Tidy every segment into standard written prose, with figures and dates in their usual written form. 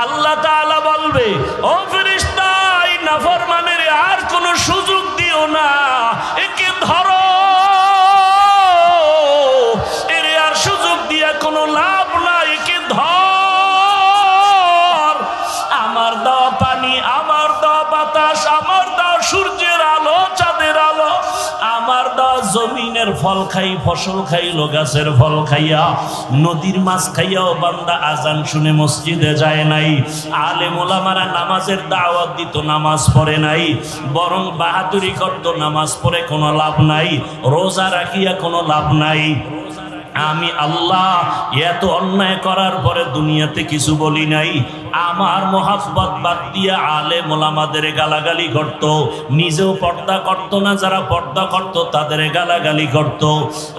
আল্লাহ তাআলা বলবে, ও ফেরেশতা, এই নাফরমানের আর কোনো সুযোগ দিও না, একে ধরো, এর আর সুযোগ দিয়ে কোনো লাভ নাই, একে ধর। আমার দেওয়া পানি, আমার দেওয়া বাতাস, আমার দেওয়া সূর্যের আলো, চাঁদের আলো, আমার দেওয়া জমিনের ফল খাই, ফসল খাইলো, গাছের ফল খাইয়া, নদীর মাছ খাইয়াও বান্দা আজান শুনে মসজিদে যায় নাই। আলেম ওলামারা নামাজের দাওয়াত দিত, নামাজ পড়ে নাই, বরং বাহাদুরি করত, নামাজ পড়ে কোনো লাভ নাই, রোজা রাখিয়া কোনো লাভ নাই। আমি আল্লাহ এত অন্যায় করার পরে দুনিয়াতে কিছু বলি নাই। আমার মোহাব্বত বাদ দিয়া আলেম ওলামাদের গালাগালি করত, নিজেও পর্দা করত না, যারা পর্দা করত তাদের গালাগালি করত।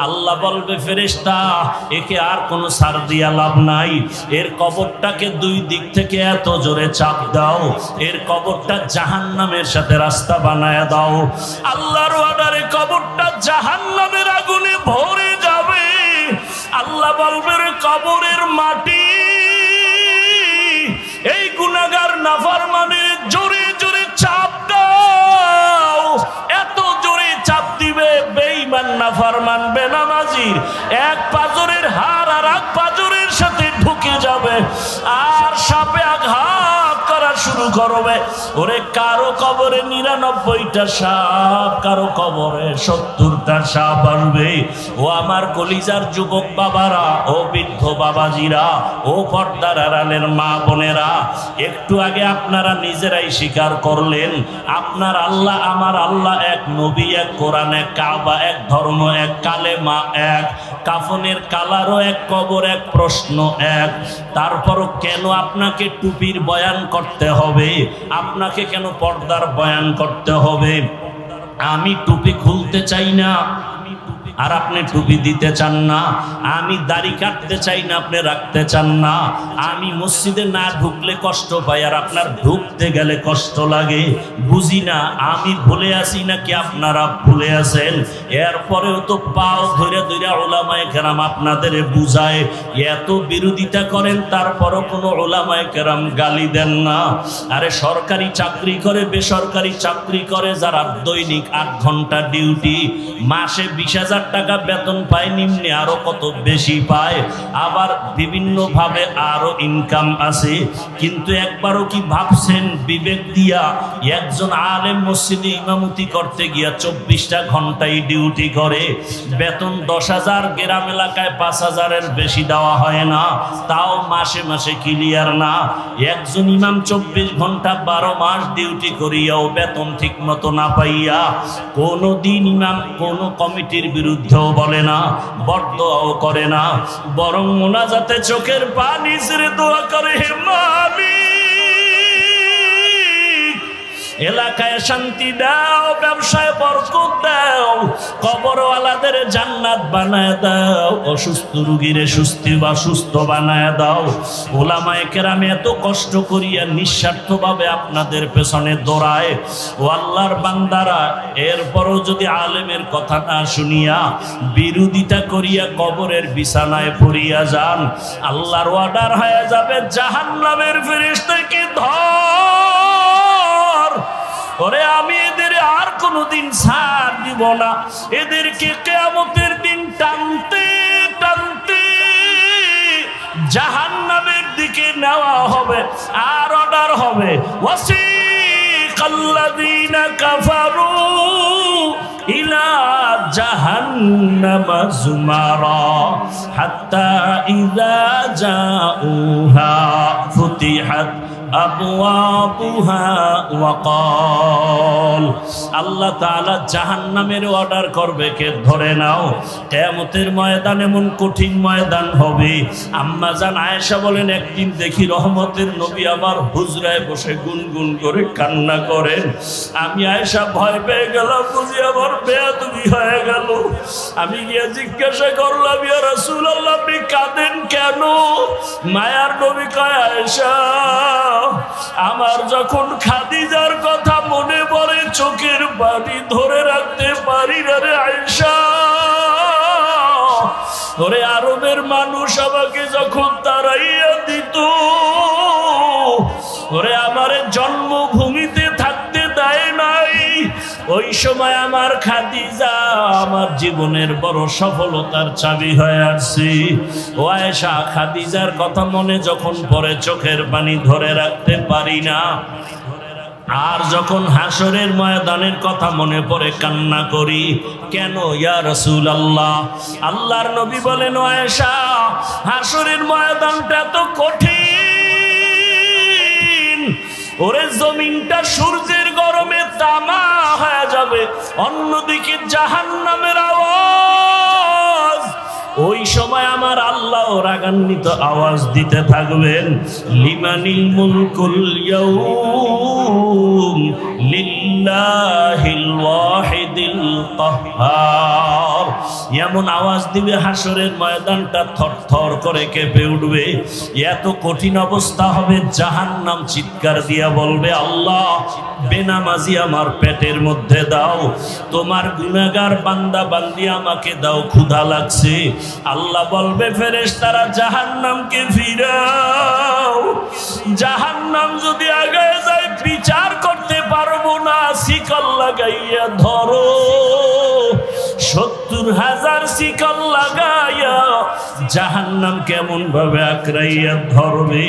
আল্লাহ বলবে, ফেরেশতা, একে আর কোনো ছাড় দিয়া লাভ নাই, এর কবরটাকে দুই দিক থেকে এত জোরে চাপ দাও, এর কবরটা জাহান্নামের সাথে রাস্তা বানায় দাও। আল্লাহর অর্ডারে কবরটা জাহান্নামের আগুনে ভরে যাবে। আল্লাহ বলবেন, কবরের মাটি এই গুনাহগার নাফরমানের জোরে জোরে চাপ দাও। এত জোরে চাপ দিবে, বেঈমান নাফরমান বেনামাজির এক পাজরের হাড় আর এক পাজরের সাথে ঢুকে যাবে, আর সাপে আঘাত করা শুরু করবে। ওরে কারো কবরে 99টা সাপ, কারো কবরে 70টা সাপ আসবে। ও আমার কলিজার যুবক বাবারা, ও বৃদ্ধ বাবাজিরা, ও পর্দার আড়ালের মা বোনেরা, একটু আগে আপনারা নিজেরাই স্বীকার করলেন আপনার আল্লাহ, আমার আল্লাহ এক, নবী এক, কোরআন এক, কাবা এক, ধর্ম এক, কালেমা এক, কাফনের কালারও এক, কবর এক, প্রশ্ন এক। তারপরও কেন আপনাকে টুপির বয়ান করতে হবে? আপনাকে কেন পর্দার বয়ান করতে হবে? আমি টুপি খুলতে চাই না আর আপনি টুপি দিতে চান না, আমি দাড়ি কাটতে চাই না, আপনি রাখতে চান না, আমি মসজিদে না ঢুকলে কষ্ট পাই আর আপনার ঢুকতে গেলে কষ্ট লাগে। বুঝি না আমি ভুলে আসি নাকি আপনারা ভুলে আছেন। এরপরেও তো পাও ধরে ধরে ওলামায়ে কেরাম আপনাদের বুঝায়, এত বিরোধিতা করেন, তারপরও কোনো ওলামায়ে কেরাম গালি দেন না। আরে সরকারি চাকরি করে, বেসরকারি চাকরি করে যারা দৈনিক 8 ঘন্টা ডিউটি, মাসে 20,000 টাকা বেতন পায়, নিম্নে আরো কত বেশি পায়, আবার বিভিন্ন ভাবে আরো ইনকাম আছে। কিন্তু একবারও কি ভাবছেন বিবেক দিয়া, একজন আলেম মসজিদে ইমামতি করতে গিয়া 24টা ঘন্টায় ডিউটি করে, বেতন 10,000, গ্রাম এলাকায় 5,000-এর বেশি দেওয়া হয় না, তাও মাসে মাসে ক্লিয়ার না। একজন ইমাম 24 ঘন্টা 12 মাস ডিউটি করিয়াও বেতন ঠিক মতো না পাইয়া কোনো দিন ইমাম কোনো কমিটির বিরুদ্ধেও বলে না, বরদোয়াও করে না, বরং মোনাজাতে চোখের পানি ছেড়ে দোয়া করে, হে মালিক, এলাকায় শান্তি দাও, ব্যবসায় বরকত দাও, কবরওয়ালাদের জান্নাত বানায় দাও, অসুস্থ রোগীরে সুস্থ বানায় দাও। ওলামায়ে কেরাম এত কষ্ট করিয়া নিঃস্বার্থভাবে আপনাদের পেছনে দৌড়ায়। ও আল্লাহর বান্দারা, এরপরও যদি আলেমের কথা না শুনিয়া বিরোধিতা করিয়া কবরের বিছানায় পড়িয়া যান, আল্লাহর অর্ডার হয়ে যাবে, জাহান্নামের ফেরেশতাকে ধর। ওরে আমি এদের আর কোনোদিন ছাড় দিব না, এদেরকে কিয়ামতের দিন টানতে টানতে জাহান্নামের দিকে নেওয়া হবে। আর অর্ডার হবে, ওয়াসিকাল্লাযীনা কাফারু ইলা জাহান্নামা যুমারা হাত্তা ইযা জাউহা ফুতিহাত আবওয়াবুহা ওয়া ক্বাল। আল্লাহ তাআলা জাহান্নামের অর্ডার করবে, কে ধরে নাও। কিয়ামতের ময়দান এমন কঠিন ময়দান হবে। আম্মা জান আয়েশা বলেন, একদিন দেখি রহমতের নবী আমার হুজরায় বসে গুনগুন করে কান্না করেন। আমি আয়েশা ভয় পেয়ে গেলাম, বুঝি আমার বেয়াদবি হয়ে গেল। আমি গিয়ে জিজ্ঞাসা করলাম, ইয়া রাসূলুল্লাহ, আপনি কাঁদেন কেন? মায়ার নবী কয়, আয়েশা, আমার যখন খাদিজার কথা মনে পড়ে চোখের পানি ধরে রাখতে পারি না রে আয়েশা। ওরে আরবের মানুষ আমাকে যখন তাড়াইয়া দিত, ওরে আমারে জন্মভূমিতে থাকতে দেয় নাই। ওই সময় আমার খাদিজা আমার জীবনের বড় সফলতার চাবি হয়ে আসছে। ও আয়েশা, খাদিজার কথা মনে যখন পড়ে চোখের পানি ধরে রাখতে পারি না। আর যখন হাসরের ময়দানের কথা মনে পড়ে কান্না করি। কেন ইয়া রাসূলুল্লাহ? আল্লাহর নবী বলেন, ও আয়েশা, হাসরের ময়দানটা তো কঠিন। ওরে জমিনটা সূর্যের গরমে তামা হয়ে যাবে, অন্যদিকে জাহান্নামের আওয়াজ। ওই সময় আমার আল্লাহ রাগান্বিত আওয়াজ দিতে থাকবেন, লিমানিল মুলকুল ইয়াউম লিল্লাহিল ওয়াহিদিল কাহ্হার। এমন আওয়াজ দিবে হাসরের ময়দানটা থরথর করে কেঁপে উঠবে। এত কঠিন অবস্থা হবে, জাহান্নাম চিৎকার দিয়া বলবে, আল্লাহ বেনামাজি আমার পেটের মধ্যে দাও, তোমার গুনাহগার বান্দা বান্দি আমাকে দাও, ক্ষুধা লাগছে। আল্লাহ বলবে, ফেরেশতারা জাহান্নামকে ফিরাও। জাহান্নাম যদি আগায় যায় বিচার করতে পারবো না, শিকল লাগাইয়া ধরো। 70,000 শিকল লাগাইয়া জাহান্নাম কেমন ভাবে আঁকড়াইয়া ধরবে।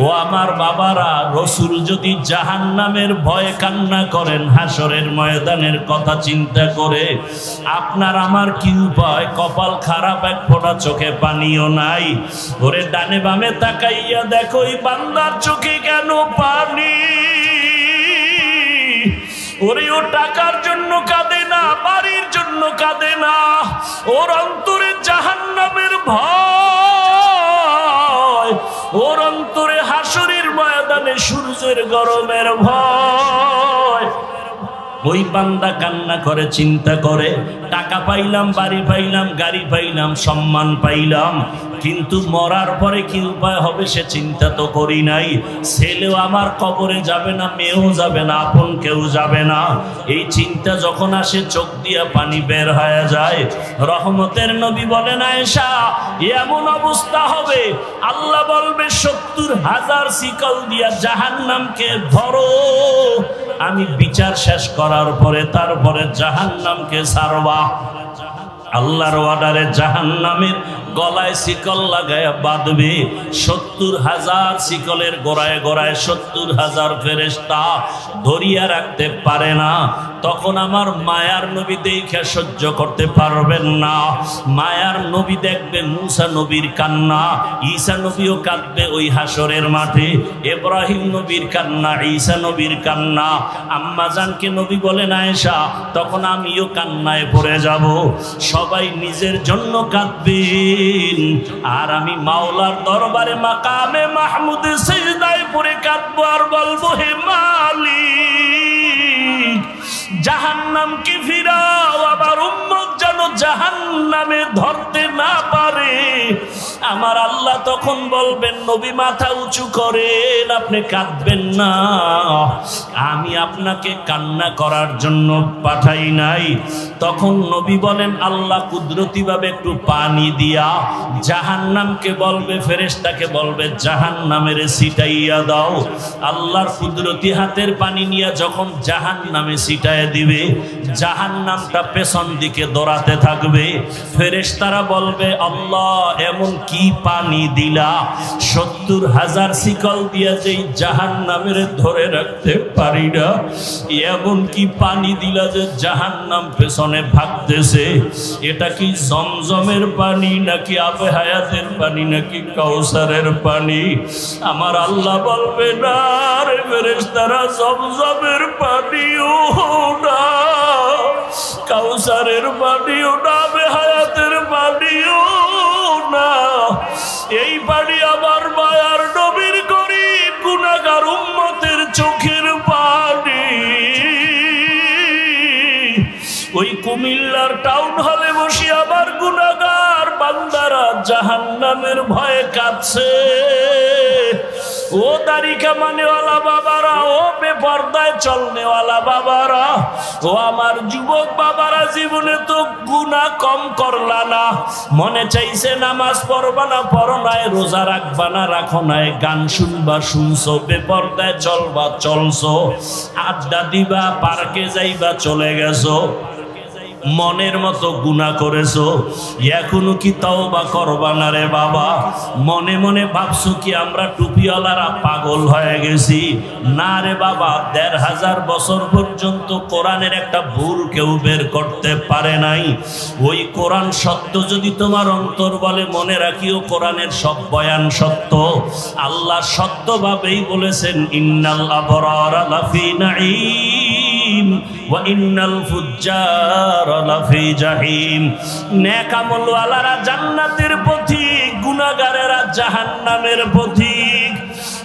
ও আমার বাবারা, রসুল যদি জাহান্নামের ভয়ে কান্না করেন হাসরের ময়দানের কথা চিন্তা করে, আপনার আমার কি উপায়? কপাল খারাপ, এক ফোঁটা চোখে পানিও নাই। ওরে ডানে বামে তাকাইয়া দেখো, এই বান্দার চোখে কেন পানি? ওরে ও টাকার জন্য কাঁদে না, বাড়ির জন্য কাঁদে না, ওর অন্তরে জাহান্নামের ভয়, ওর অন্তরে হাসরের ময়দানে সূর্যের গরমের ভয়। ওই বান্দা কান্না করে, চিন্তা করে, টাকা পাইলাম, বাড়ি পাইলাম, গাড়ি পাইলাম, সম্মান পাইলাম, কিন্তু মরার পরে কি উপায় হবে সে চিন্তা তো করি নাই। ছেলেও আমার কবরে যাবে না, মেয়েও যাবে না, আপন কেউ যাবে না। এই চিন্তা যখন আসে চোখ দিয়া পানি বের হয়ে যায়। রহমতের নবী বলেন, আয়েশা, এমন অবস্থা হবে, আল্লাহ বলবে 70,000 শিকল দিয়া জাহান্নামকে ধরো। আমি বিচার শেষ করার পরে তারপরে জাহান্নামকে ছাড়বা। আল্লাহর অর্ডারে জাহান্নামের গলায় শিকল লাগায় বাঁধবে। 70,000 শিকলের গোড়ায় গোড়ায় 70,000 ফেরেশতা ধরিয়া রাখতে পারে না। তখন আমার মায়ার নবী দেখে সহ্য করতে পারবেন না। মায়ার নবী দেখবে মুসা নবীর কান্না, ঈসা নবীও কাঁদবে ওই হাসরের মাঠে। ইব্রাহিম নবীর কান্না, ঈসা নবীর কান্না। আম্মা জানকে নবী বলেন, আয়েশা, তখন আমিও কান্নায় পড়ে যাব। সবাই নিজের জন্য কাঁদবেন, আর আমি মাওলার দরবারে মাকামে মাহমুদে সিজদায় পড়ে কাঁদবো আর বলবো, হে মালিক, জাহান্নামকে ফিরাও, আবার উম্মত যেন জাহান্নামে ধরতে না পারে। আমার আল্লাহ তখন বলবেন, নবী মাথা উঁচু করেন, আপনি কাঁদবেন না, আমি আপনাকে কান্না করার জন্য পাঠাই নাই। তখন নবী বলেন, আল্লাহ কুদরতিভাবে একটু পানি দিয়া জাহান্নামকে বলবে, ফেরেশতাকে বলবে, জাহান্নামের ছিটাইয়া দাও। আল্লাহর কুদরতি হাতের পানি নিয়ে যখন জাহান্নামে ছিটায় দিবে, জাহান্নামটা পেছন দিকে দৌড়াতে থাকবে। ফেরেশতারা বলবে, আল্লাহ, এমন কি পানি দিলা, 70,000 শিকল দিয়া যেই জাহান্নামের ধরে রাখতে পারি না, এমন কি পানি দিলা যে জাহান্নাম পেছনে ভাগতেছে? এটা কি জমজমের পানি, নাকি আবে হায়াতের পানি, নাকি কাউসারের পানি? আমার আল্লাহ বলবে, না রে ফেরেশতারা, জমজমের পানিও না, কাউসারের পানিও না, আবে হায়াতের পানিও না, এই পানি আমার মায়ার নবীর গরীব গুনাহগার উম্মতের চোখের পানি। ওই কুমিল্লার টাউন হলে বসে আমার গুনাহগার বান্দারা জাহান্নামের ভয়ে কাঁদছে। ও দাড়ি কামানেওয়ালা বাবারা, ও বেপর্দায় চলনেওয়ালা বাবারা, ও আমার যুবক বাবারা, জীবনে তো গুনাহ কম করলা না, মনে চাইছে নামাজ পড়বা না পড়ো নাই, রোজা রাখবা না রাখো নাই, গান শুনবা শুনছো, বেপর্দায় চলবা চলছো, আড্ডা দিবা পার্কে যাইবা চলে গেছো, মনের মতো গুনাহ করেছো, এখনো কি তওবা করবা না রে বাবা? মনে মনে ভাবছো কি আমরা টুপিওয়ালারা পাগল হয়ে গেছি? না রে বাবা, ১৫০০ বছর পর্যন্ত কোরআনের একটা ভুল কেউ বের করতে পারে নাই। ওই কোরআন সত্য যদি তোমার অন্তর বলে, মনে রাখিও কোরআনের সব বয়ান সত্য। আল্লাহ সত্যভাবেই বলেছেন, ইন্নাল আবরারা লাফি নাঈম ওয়া ইন্নাল ফুজ্জারা লাফি জাহিম। নেক আমলওয়ালারা জান্নাতের পথিক, গুনাহগারেরা জাহান্নামের পথিক।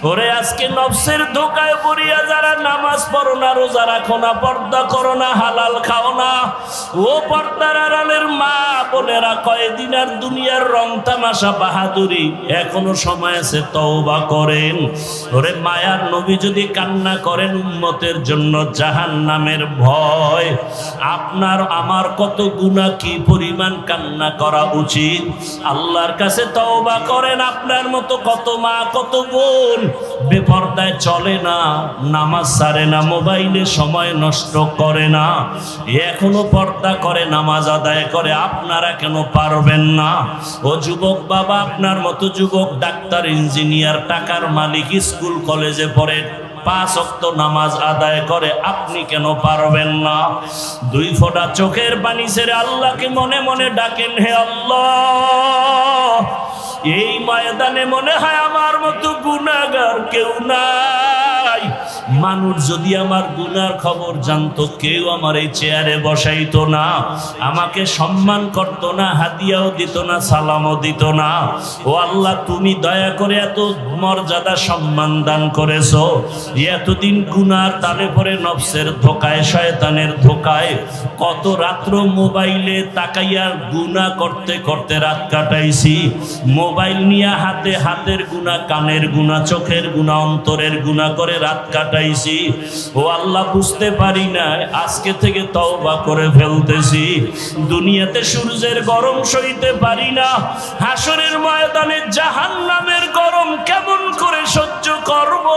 ওরে আজকে নফসের ধোকায় পড়িয়া যারা নামাজ পড়ো না, রোজা রাখো না, পর্দা করো না, হালাল খাও না, ও পর্দার আড়ালের মা বোনেরা, কয়দিন আর দুনিয়ার রং তামাশা বাহাদুরি, এখনো সময় আছে, তওবা করেন। ওরে মায়ার নবী যদি কান্না করেন উম্মতের জন্য জাহান্নামের ভয়, আপনার আমার কত গুনাহ, কি পরিমাণ কান্না করা উচিত। আল্লাহর কাছে তওবা করেন। আপনার মতো কত মা কত বোন বেপর্দায় চলে না, নামাজ ছাড়ে না, মোবাইলে সময় নষ্ট করে না, এখনো পর্দা করে, নামাজ আদায় করে, আপনারা কেন পারবেন না? ও যুবক বাবা, আপনার মতো যুবক ডাক্তার, ইঞ্জিনিয়ার, টাকার মালিক, স্কুল কলেজে পড়ে, 5 ওয়াক্ত নামাজ আদায় করে, আপনি কেন পারবেন না? 2 ফোঁটা চোখের পানি ছেড়ে আল্লাহকে মনে মনে ডাকেন, হে আল্লাহ, এই ময়দানে মনে হয় আমার মতো গুনাহগার কেউ নাই। মানুষ যদি আমার গুনার খবর জানতো, কেউ আমার এই চেয়ারে বসাইতো না, আমাকে সম্মান করতো না, হাদিয়াও দিত না, সালামও দিত না। ও আল্লাহ, তুমি দয়া করে এত মর্যাদা সম্মান দান করেছো। এতদিন গুনার তালে পরে নফসের ধোকায়, শয়তানের ধোকায় কত রাত্র মোবাইলে তাকাইয়া গুনাহ করতে করতে রাত কাটাইছি। মোবাইল নিয়ে হাতে, হাতের গুনাহ, কানের গুনাহ, চোখের গুনাহ, অন্তরের গুনাহ করে রাত কাটাইছি। ও আল্লাহ, বুঝতে পারি না, আজকে থেকে তওবা করে ফেলতেছি। দুনিয়াতে সূর্যের গরম সইতে পারি না, হাসরের ময়দানে জাহান্নামের গরম কেমন করে সহ্য করব?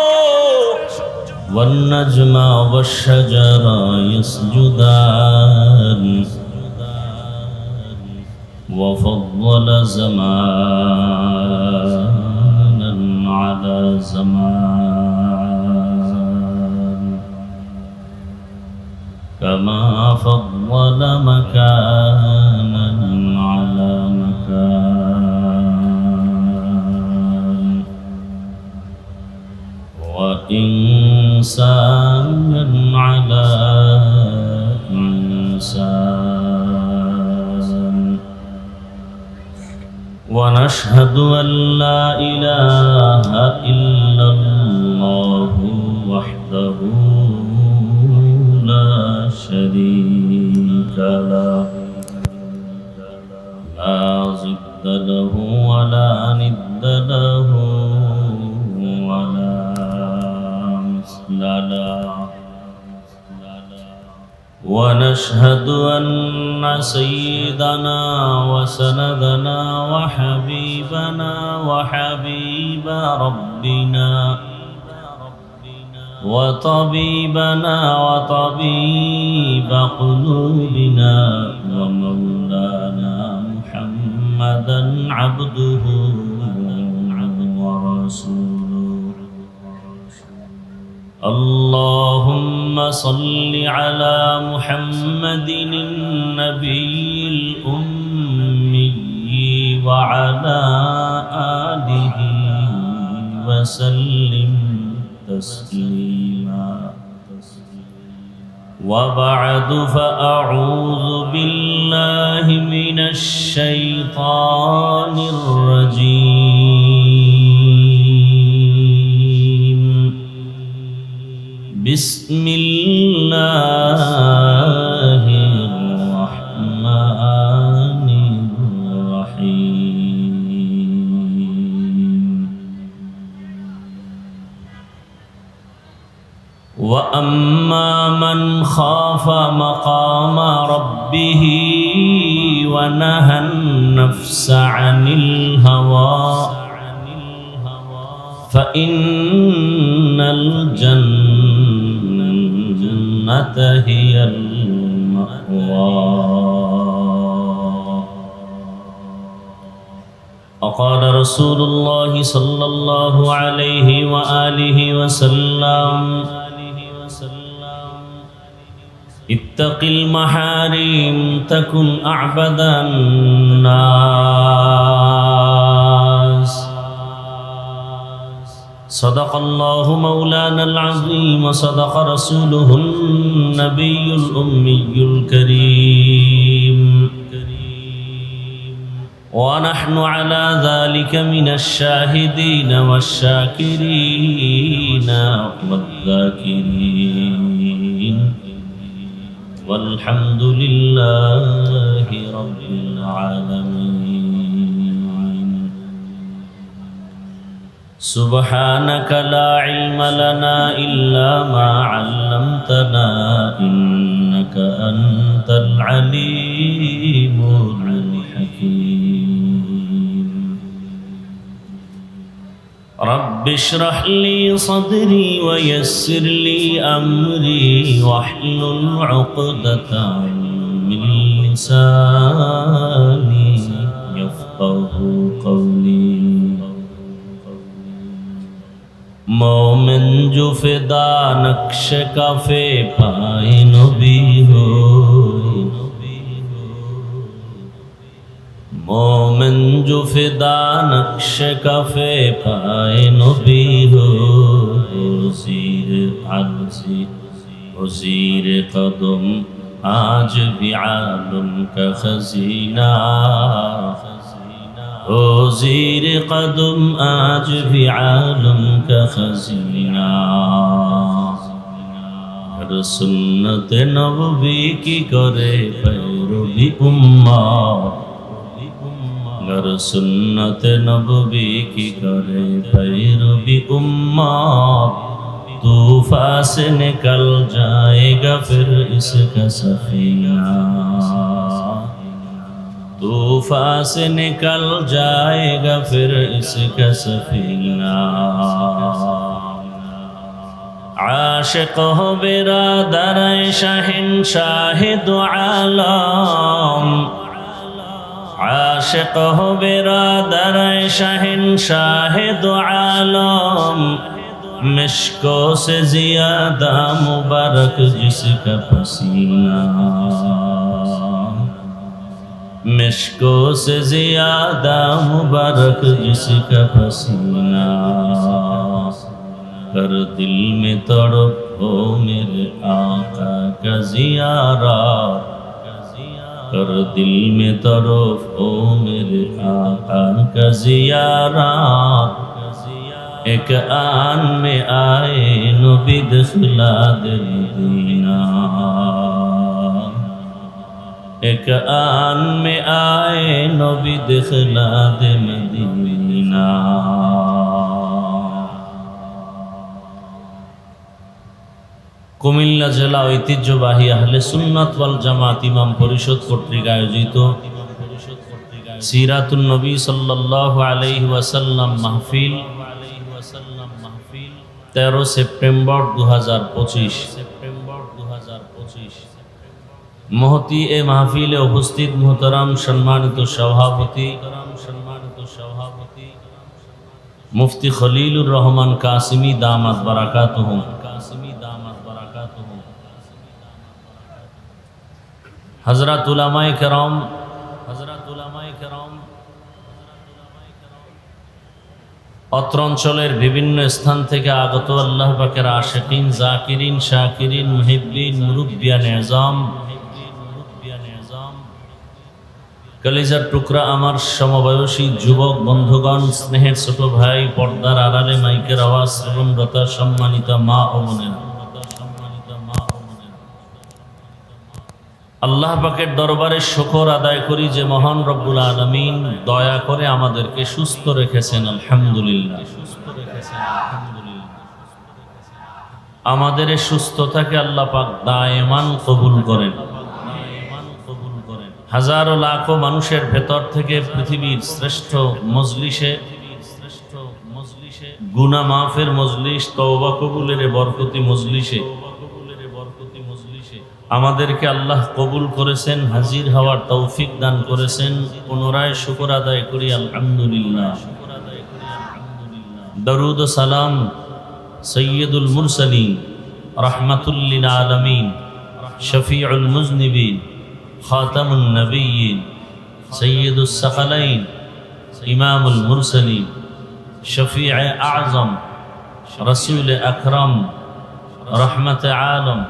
والنجم والشجر يسجدان وفضل زمانا على زمان كما فضل مكانا على مكان وإنسانا على إنسان ونشهد أن لا إله إلا الله وحده لا شريك له لا ضد له ولا ند له ولا مثل له ونشهد أن سيدنا وسندنا وحبيبنا وحبيب ربنا وطبيبنا وطبيب قلوبنا ومولانا محمدا عبده ورسوله. اللهم صل على محمد النبي الأمي وعلى آله وسلم تسليما. وبعد فأعوذ بالله من الشيطان الرجيم. بسم الله الرحمن الرحيم. وأما من خاف مقام ربه ونهى النفس عن الهوى فإن الجنة هي المأوى. وقال رسول الله صلى الله عليه وآله وسلم اتق المحارم تكن أعبد الناس. صدق الله مولانا العظيم وصدق رسوله النبي الأمي الكريم ونحن على ذلك من الشاهدين والشاكرين والذاكرين والحمد لله رب العالمين. سبحانك لا علم لنا إلا ما علمتنا إنك أنت العليم الحكيم. رب اشرح لي صدري ويسر لي أمري واحلل عقدة من لساني يفقه قولي. मोमिन जो फिदा नक्श काफे पाए नबी हो, मोमिन जो फिदा नक्श काफे पाए नबी हो, ज़ीर अर्ज़ी ज़ीर कदम आज भी आलम का खजीना, ओ ज़ीर कदम आज भी आलम का खजीना। हर सुन्नत नबवी की करे पैरवी उम्मत, हर सुन्नत नबवी की करे पैरवी उम्मत। तूफा से निकल जाएगा फिर इसका सफीना, तूफा से निकल जाएगा फिर इसका सफीना। आशिक हो बिरादर शहंशाह दो आलम, आशिक हो बिरादर शहंशाह दो आलम। मिश्को से ज़ियादा मुबारक जिसका पसीना, मिश्को से ज़ियादा मुबारक जिसका पसीना। कर दिल में तड़प हो मेरे आका का ज़ियारत, कर दिल में तड़प हो मेरे आका का ज़ियारत। एक आन में आए नबी दिखला दे मदीना, एक आन में आए नबी दिखला दे मदीना। কুমিল্লা জেলা ঐতিহ্যবাহী আহলে সুন্নাত ওয়াল জামাত ইমাম পরিষদ কর্তৃক আয়োজিত সিরাতুন নবী সাল্লাল্লাহু আলাইহি ওয়াসাল্লাম মাহফিল 13 সেপ্টেম্বর 2025 মহতি এ মাহফিলে উপস্থিত মুহতারাম সম্মানিত সভাপতি মুফতি খলিলুর রহমান কাসিমি দামাত বারাকাতুহু, হযরত উলামায়ে কেরাম, অত্র অঞ্চলের বিভিন্ন স্থান থেকে আগত আল্লাহ পাকের আশিকিন, জাকিরিন, শাকিরিন, মুহিব্বিন, মুরব্বিয়ান এজাম, কলিজার টুকরা আমার সমবয়সী যুবক বন্ধুগণ, স্নেহের ছোট ভাই, পর্দার আড়ালে মাইকের আওয়াজ শ্রবণরত সম্মানিত মা ও বোনেরা, আল্লাহ পাকের দরবারে শুকর আদায় করি যে মহান রব্বুল আলামিন দয়া করে আমাদেরকে সুস্থ রেখেছেন, আলহামদুলিল্লাহ। আমাদের এই সুস্থতাকে আল্লাহ পাক দায়েমান কবুল করেন। হাজারো লাখো মানুষের ভেতর থেকে পৃথিবীর শ্রেষ্ঠ মজলিসে, গুনাহ মাফের মজলিস, তওবা কবুলের বরকতি মজলিসে আমাদেরকে আল্লাহ কবুল করেছেন, হাজির হওয়ার তৌফিক দান করেছেন। পুনরায় শুকর আদায় করি আলহামদুলিল্লাহ। দরুদ ও সালাম সৈয়দুল মুরসালিন, রাহমাতুল লিল আলামিন, শফিউল মুজনিবিন, খাতামুন নবিয়্যিন, সৈয়দুস সাকালাইন, ইমামুল মুরসালিন, শফিউ আযম, রাসূল আকরাম, রহমত আলম,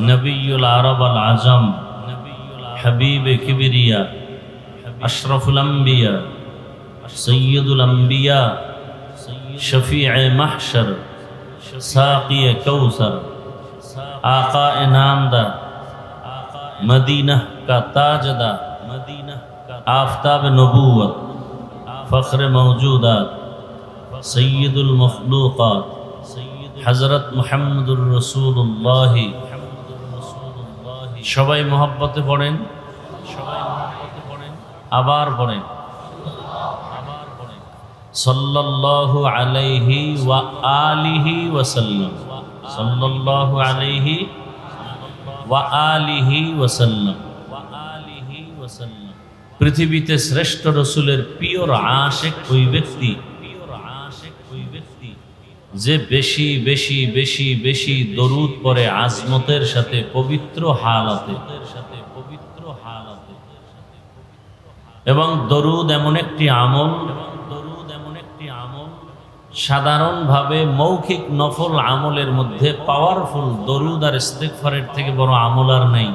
নবিয়ুল আরব আল আজম, হাবিব কিবরিয়া, আশরাফুল আম্বিয়া, সৈয়দুল আম্বিয়া, শফিউ মাহশর, সাকি কৌসর, आका नामदा, मदीना का ताजदा, आफ्ताब नबूवत, फ़ख्र मौजूदात, सैयदुल मखलूक़ात, हज़रत मुहम्मदुर रसूलुल्लाह। সবাই মহব্বতে পড়েন, আবার পড়েন, সাল্লাল্লাহু আলাইহি ওয়া আলিহি ওয়াসাল্লাম, সাল্লাল্লাহু আলাইহি ওয়া আলিহি ওয়াসাল্লাম। পৃথিবীতে শ্রেষ্ঠ রসুলের পিওর আশিক ওই ব্যক্তি যে বেশি বেশি বেশি বেশি দরুদ পড়ে আজমতের সাথে, পবিত্র হালাতে। এবং দরুদ এমন একটি আমল, সাধারণভাবে মৌখিক নফল আমলের মধ্যে পাওয়ারফুল দরুদ আর ইস্তিগফারের থেকে বড় আমল আর নাই।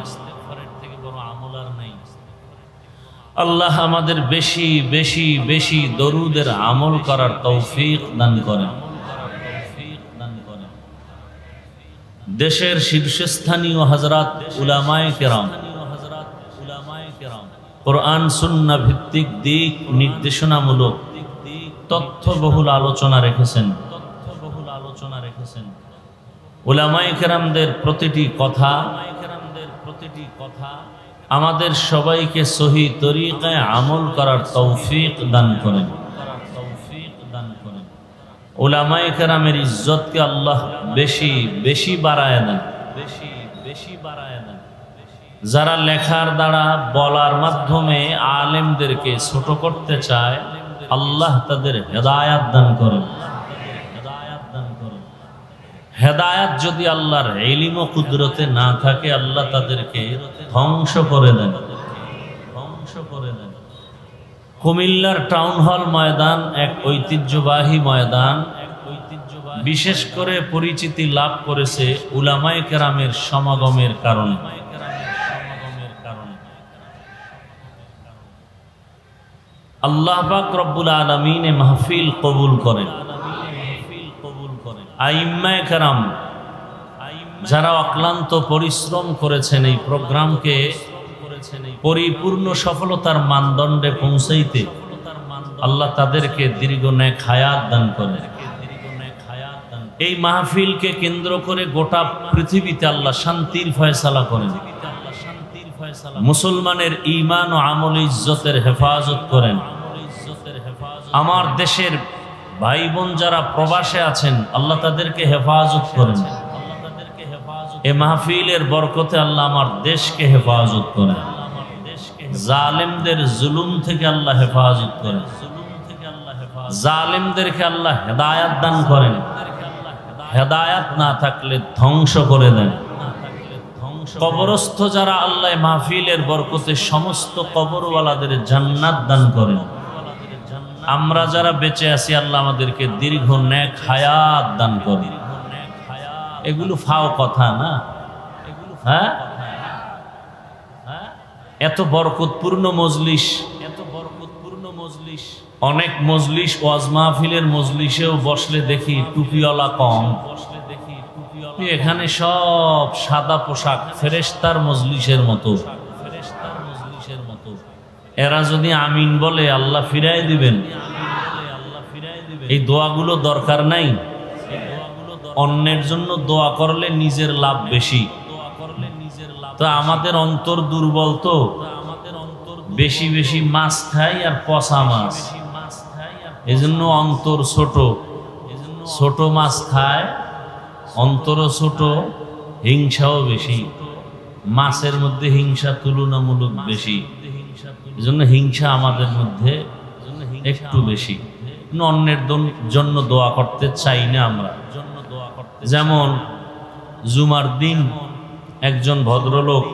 আল্লাহ আমাদের বেশি বেশি বেশি দরুদের আমল করার তৌফিক দান করেন। দেশের শীর্ষস্থানীয় হযরত উলামায়ে কেরাম কোরআন সুন্নাহ ভিত্তিক দিক নির্দেশনামূলক তথ্যবহুল আলোচনা রেখেছেন। উলামায়ে কেরামদের প্রতিটি কথা আমাদের সবাইকে সহি তরিকায় আমল করার তৌফিক দান করেন। উলামায়ে কেরামের ইজ্জতকে আল্লাহ বেশি বেশি বাড়ায় দেন। যারা লেখার দ্বারা, বলার মাধ্যমে আলেমদেরকে ছোট করতে চায়, আল্লাহ তাদের হেদায়াত দান করেন। হেদায়াত যদি আল্লাহর ইলম ও কুদরতে না থাকে, আল্লাহ তাদেরকে ধ্বংস করে দেন। কুমিল্লার টাউন হল ময়দান এক ঐতিহ্যবাহী ময়দান, বিশেষ করে পরিচিতি লাভ করেছে উলামায়ে কেরামের সমাগমের কারণে। আল্লাহ পাক রব্বুল আলামিন এ মাহফিল কবুল করেন। আইম্মায়ে কেরাম যারা অক্লান্ত পরিশ্রম করেছেন এই প্রোগ্রামকে পরিপূর্ণ সফলতার মানদণ্ডে পৌঁছাইতে, আল্লাহ তাদেরকে দীর্ঘ নেক হায়াত দান করেন। এই মাহফিলকে কেন্দ্র করে গোটা পৃথিবীতে আল্লাহ শান্তির ফয়সালা করেন। মুসলমানের ঈমান ও আমল ইজ্জতের হেফাজত করেন। আমার দেশের ভাই বোন যারা প্রবাসে আছেন, আল্লাহ তাদেরকে হেফাজত করেন। এ মাহফিলের বরকতে আল্লাহ আমার দেশকে হেফাজত করেন। জালেমদের জুলুম থেকে আল্লাহ হেফাজত করেন। জালেমদেরকে আল্লাহ হেদায়াত দান করেন। হেদায়াত না থাকলে ধ্বংস করে দেন। কবরস্থ যারা, আল্লাহ মাহফিলের বরকতে সমস্ত কবরওয়ালাদের জান্নাত দান করেন। আমরা যারা বেঁচে আছি, আল্লাহ আমাদেরকে দীর্ঘ নেক হায়াত দান করেন। এগুলো ফাও কথা না, হ্যাঁ? এত বরকতপূর্ণ মজলিস, অনেক মজলিস ওয়াজ মাহফিলের মজলিসেও বসলে দেখি টুপিওয়ালা কম। এখানে সব সাদা পোশাক, ফেরেশতার মজলিসের মতো। এরা যদি আমিন বলে, আল্লাহ ফিরাই দিবেন। এই দোয়াগুলো দরকার নাই? অন্যের জন্য দোয়া করলে নিজের লাভ বেশি। তো আমাদের অন্তর দুর্বল, তো বেশি বেশি মাছ খাই আর পচা মাছ, এজন্য অন্তর ছোট। ছোট মাছ খায়, অন্তরও ছোট, হিংসাও বেশি। মাছের মধ্যে হিংসা তুলনামূলক বেশি, এজন্য হিংসা আমাদের মধ্যে একটু বেশি। অন্যের জন্য দোয়া করতে চাই না আমরা। যেমন জুমার দিন একজন ভদ্রলোক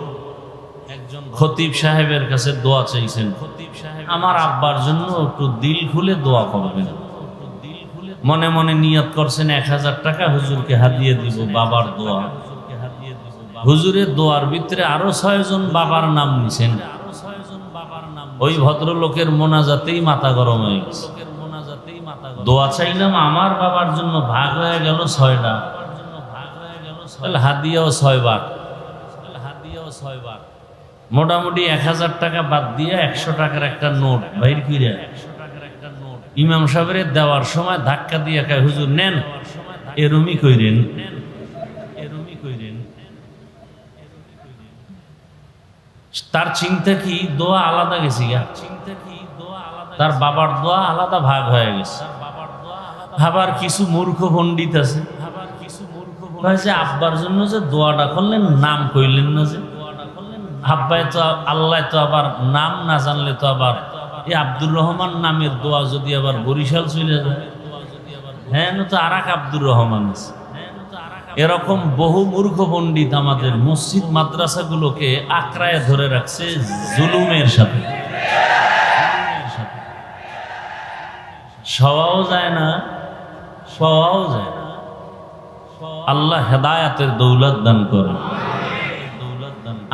খতিব সাহেবের কাছে দোয়া চাইছেন, আমার আব্বার জন্য একটু দিল খুলে দোয়া করবেন। মনে মনে নিয়ত করছেন 1000 টাকা হুজুরকে হাদিয়ে দিব, বাবার দোয়া। হুজুরের দোয়ার ভিতরে আরো 6 জন বাবার নাম নিছেন। ওই ভদ্রলোকের মোনাজাতেই মাথা গরম হয়ে গেছে। দোয়া চাইলাম আমার বাবার জন্য, ভাগ হয়ে গেল 6টা, তাহলে হাদিয়াও 6 ভাগ। মোটামুটি 1000 টাকা বাদ দিয়ে 100 টাকার একটা নোট বাইর করে ইমাম সাহেবের দেওয়ার সময় ধাক্কা দিয়ে কয়, হুজুর নেন, এরমি কইরেন। তার চিন্তা কি দোয়া আলাদা গেছি, তার বাবার দোয়া আলাদা ভাগ হয়ে গেছে। আবার কিছু মূর্খ পণ্ডিত আছে, আব্বার জন্য যে দোয়াটা করলেন নাম কইলেন না, যে আব্বাই তো আল্লাহ তো আবার নাম না জানলে তো আবার এই আব্দুর রহমান নামের দোয়া যদি আবার বরিশাল চলে যায়, হ্যাঁ তো আর এক আব্দুর রহমান আছে। এরকম বহু মূর্খ পণ্ডিত আমাদের মসজিদ মাদ্রাসাগুলোকে আঁকড়ায় ধরে রাখছে জুলুমের সাথে। সওয়াও যায় না, সওয়াও যায় না। আল্লাহ হেদায়াতের দৌলত দান করে।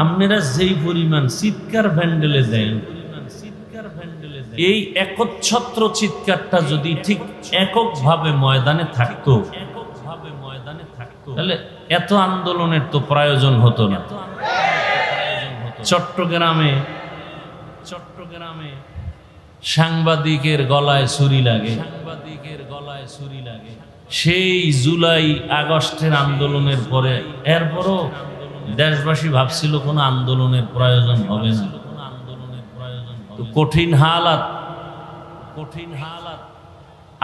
আপনারা যেই পরিমাণ চিৎকার ভ্যান্ডেলে দেন, এই একচ্ছত্র চিৎকারটা যদি ঠিক এককভাবে ময়দানে থাকতো, তাহলে এত আন্দোলনের তো প্রয়োজন হতো না। চট্টগ্রামে সাংবাদিকের গলায় ছুরি লাগে, সেই জুলাই আগস্টের আন্দোলনের পরে। এরপরও দেশবাসী ভাবছিল কোনো আন্দোলনের প্রয়োজন হবে না। তো কঠিন হালাত,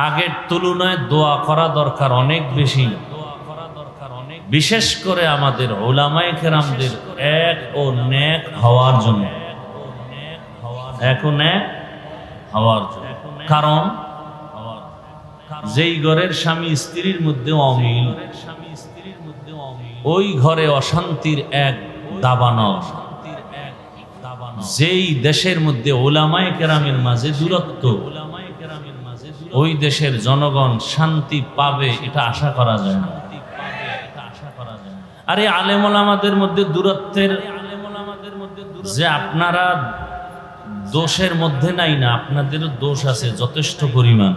আগের তুলনায় দোয়া করা দরকার অনেক বেশি। বিশেষ করে আমাদের উলামায়ে কেরামদের এক ও নেক হওয়ার জন্য, এক ও নেক হওয়ার জন্য। কারণ যেই ঘরের স্বামী স্ত্রীর মধ্যে অমিল, ওই ঘরে অশান্তির এক দাবানল। যেই দেশের মধ্যে উলামায়ে কেরামের মাঝে দূরত্ব, ওই দেশের জনগণ শান্তি পাবে এটা আশা করা যায় না। আরে আলেম ওলামাদের মধ্যে দূরত্বের যে আপনারা দোষের মধ্যে নাই না, আপনাদেরও দোষ আছে যথেষ্ট পরিমাণ।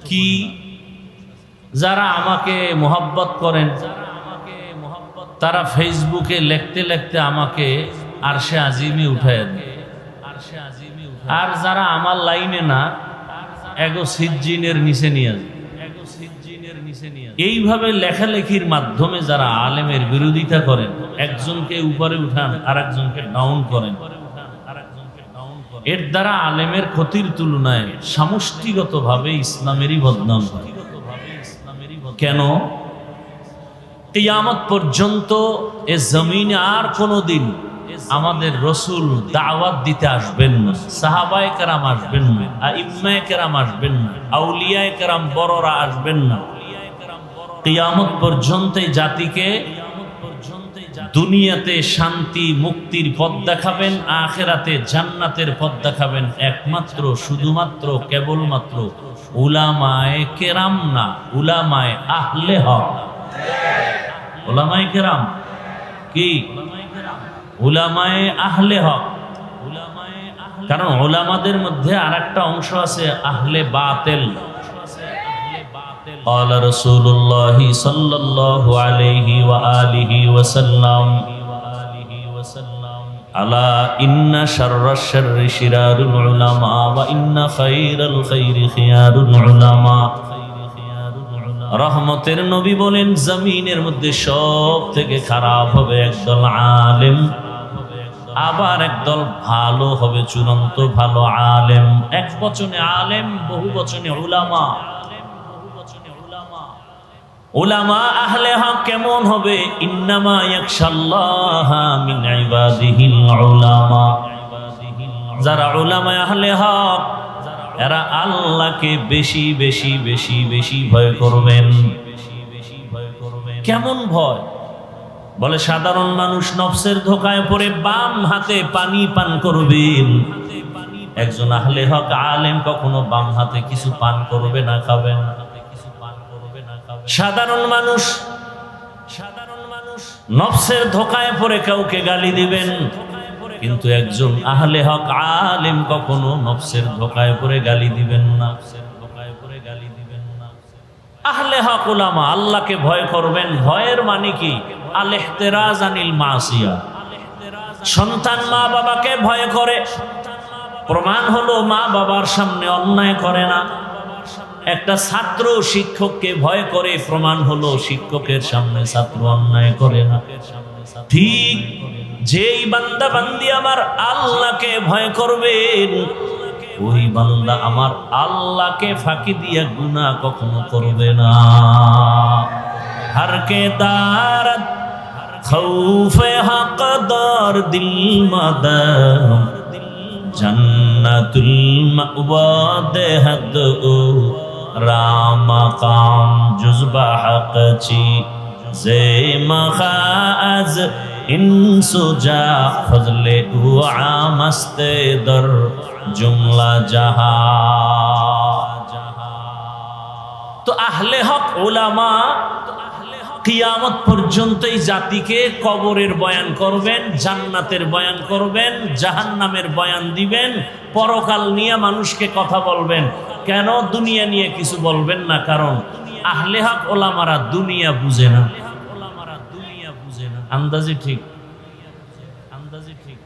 কি যারা আমাকে মোহাব্বত করেন, তারা ফেসবুকে লিখতে লিখতে আমাকে আরশে আজিমে উঠায় দেয়। আর যারা আমার লাইনে না, এগো সিজ্জিনের নিচে নিয়ে যায়। এইভাবে লেখালেখির মাধ্যমে যারা আলেমের বিরোধিতা করেন, একজনকে উপরে উঠান আর একজনকে ডাউন করেন, এর দ্বারা আলেমের ক্ষতির তুলনায় সমষ্টিগতভাবে ইসলামেরই বদনাম হয়। কেন? কিয়ামত পর্যন্ত এ জমিনে আর কোনোদিন আমাদের রসুল দাওয়াত দিতে আসবেন না, সাহাবায়ে কেরাম আসবেন না, আইম্মায়ে কেরাম আসবেন না, আউলিয়ায়ে কেরাম বড়রা আসবেন না। কিয়ামত পর্যন্ত এই জাতিকে দুনিয়াতে শান্তি মুক্তির পথ দেখাবেন, আখিরাতে জান্নাতের পথ দেখাবেন একমাত্র শুধুমাত্র কেবলমাত্র উলামায়ে কেরাম না, উলামায়ে আহলে হক। উলামায়ে কেরাম কি? উলামায়ে আহলে হক। কারণ উলামাদের মধ্যে আরেকটা অংশ আছে আহলে বাতিল। قال رسول الله صلى الله عليه وآله وسلم ألا إن شر الشر شرار العلماء وإن خير الخير خيار العلماء রহমতের নবী বলেন জমিনের মধ্যে সব থেকে খারাপ হবে একদল আলেম, আবার একদল ভালো হবে, চূড়ান্ত ভালো আলেম। এক বচনে আলেম, বহু বচনে উলামা। উলামা আহলে হক কেমন হবে? ইন্নামা ইয়াখশাল্লাহা মিন ইবাদিহিল উলামা। যারা উলামা আহলে হক এরা আল্লাহকে বেশি বেশি বেশি বেশি ভয় করবেন। কেমন ভয়? বলে সাধারণ মানুষ নফসের ধোকায় পড়ে বাম হাতে পানি পান করবেন, একজন আহলে হক আলেম কখনো বাম হাতে কিছু পান করবে না, খাবেন। সাধারণ মানুষ নফসের ধোকায় পড়ে কাউকে গালি দিবেন, কিন্তু একজন আহলে হক আলেম কখনো নফসের ধোকায় পড়ে গালি দিবেন না। আহলে হক উলামা আল্লাহকে ভয় করবেন। ভয়ের মানে কি? আল ইহতিরাজ আনিল মাসিয়া। সন্তান মা বাবাকে ভয় করে, প্রমাণ হলো মা বাবার সামনে অন্যায় করে না। একটা ছাত্র শিক্ষককে ভয় করে, প্রমাণ হলো শিক্ষকের সামনে ছাত্র অন্যায় করে না। ঠিক যেই বান্দা বান্দি আমার আল্লাহকে ভয় করবেন, ওই বান্দা আমার আল্লাহকে ফাঁকি দিয়া গুনাহ কখনো করবে না। হর কে দারত খৌফে হকদার দিল মাদার জান্নাতুল মাওয়া দেহদ ও রামাকাম জুজবা হকচি জে মখাজ ইনসুজা ফজলে ও আমস্তে দর জুমলা জাহা। তো আহলে হক উলামা কিয়ামত পর্যন্ত এই জাতিকে কবরের বয়ান করবেন, জান্নাতের বয়ান করবেন, জাহান্নামের বয়ান দিবেন, পরকাল নিয়ে মানুষকে কথা বলবেন। কেন? দুনিয়া নিয়ে কিছু বলবেন না, কারণ আহলে হক উলামারা দুনিয়া বুঝে না। আন্দাজি ঠিক, আন্দাজি ঠিক।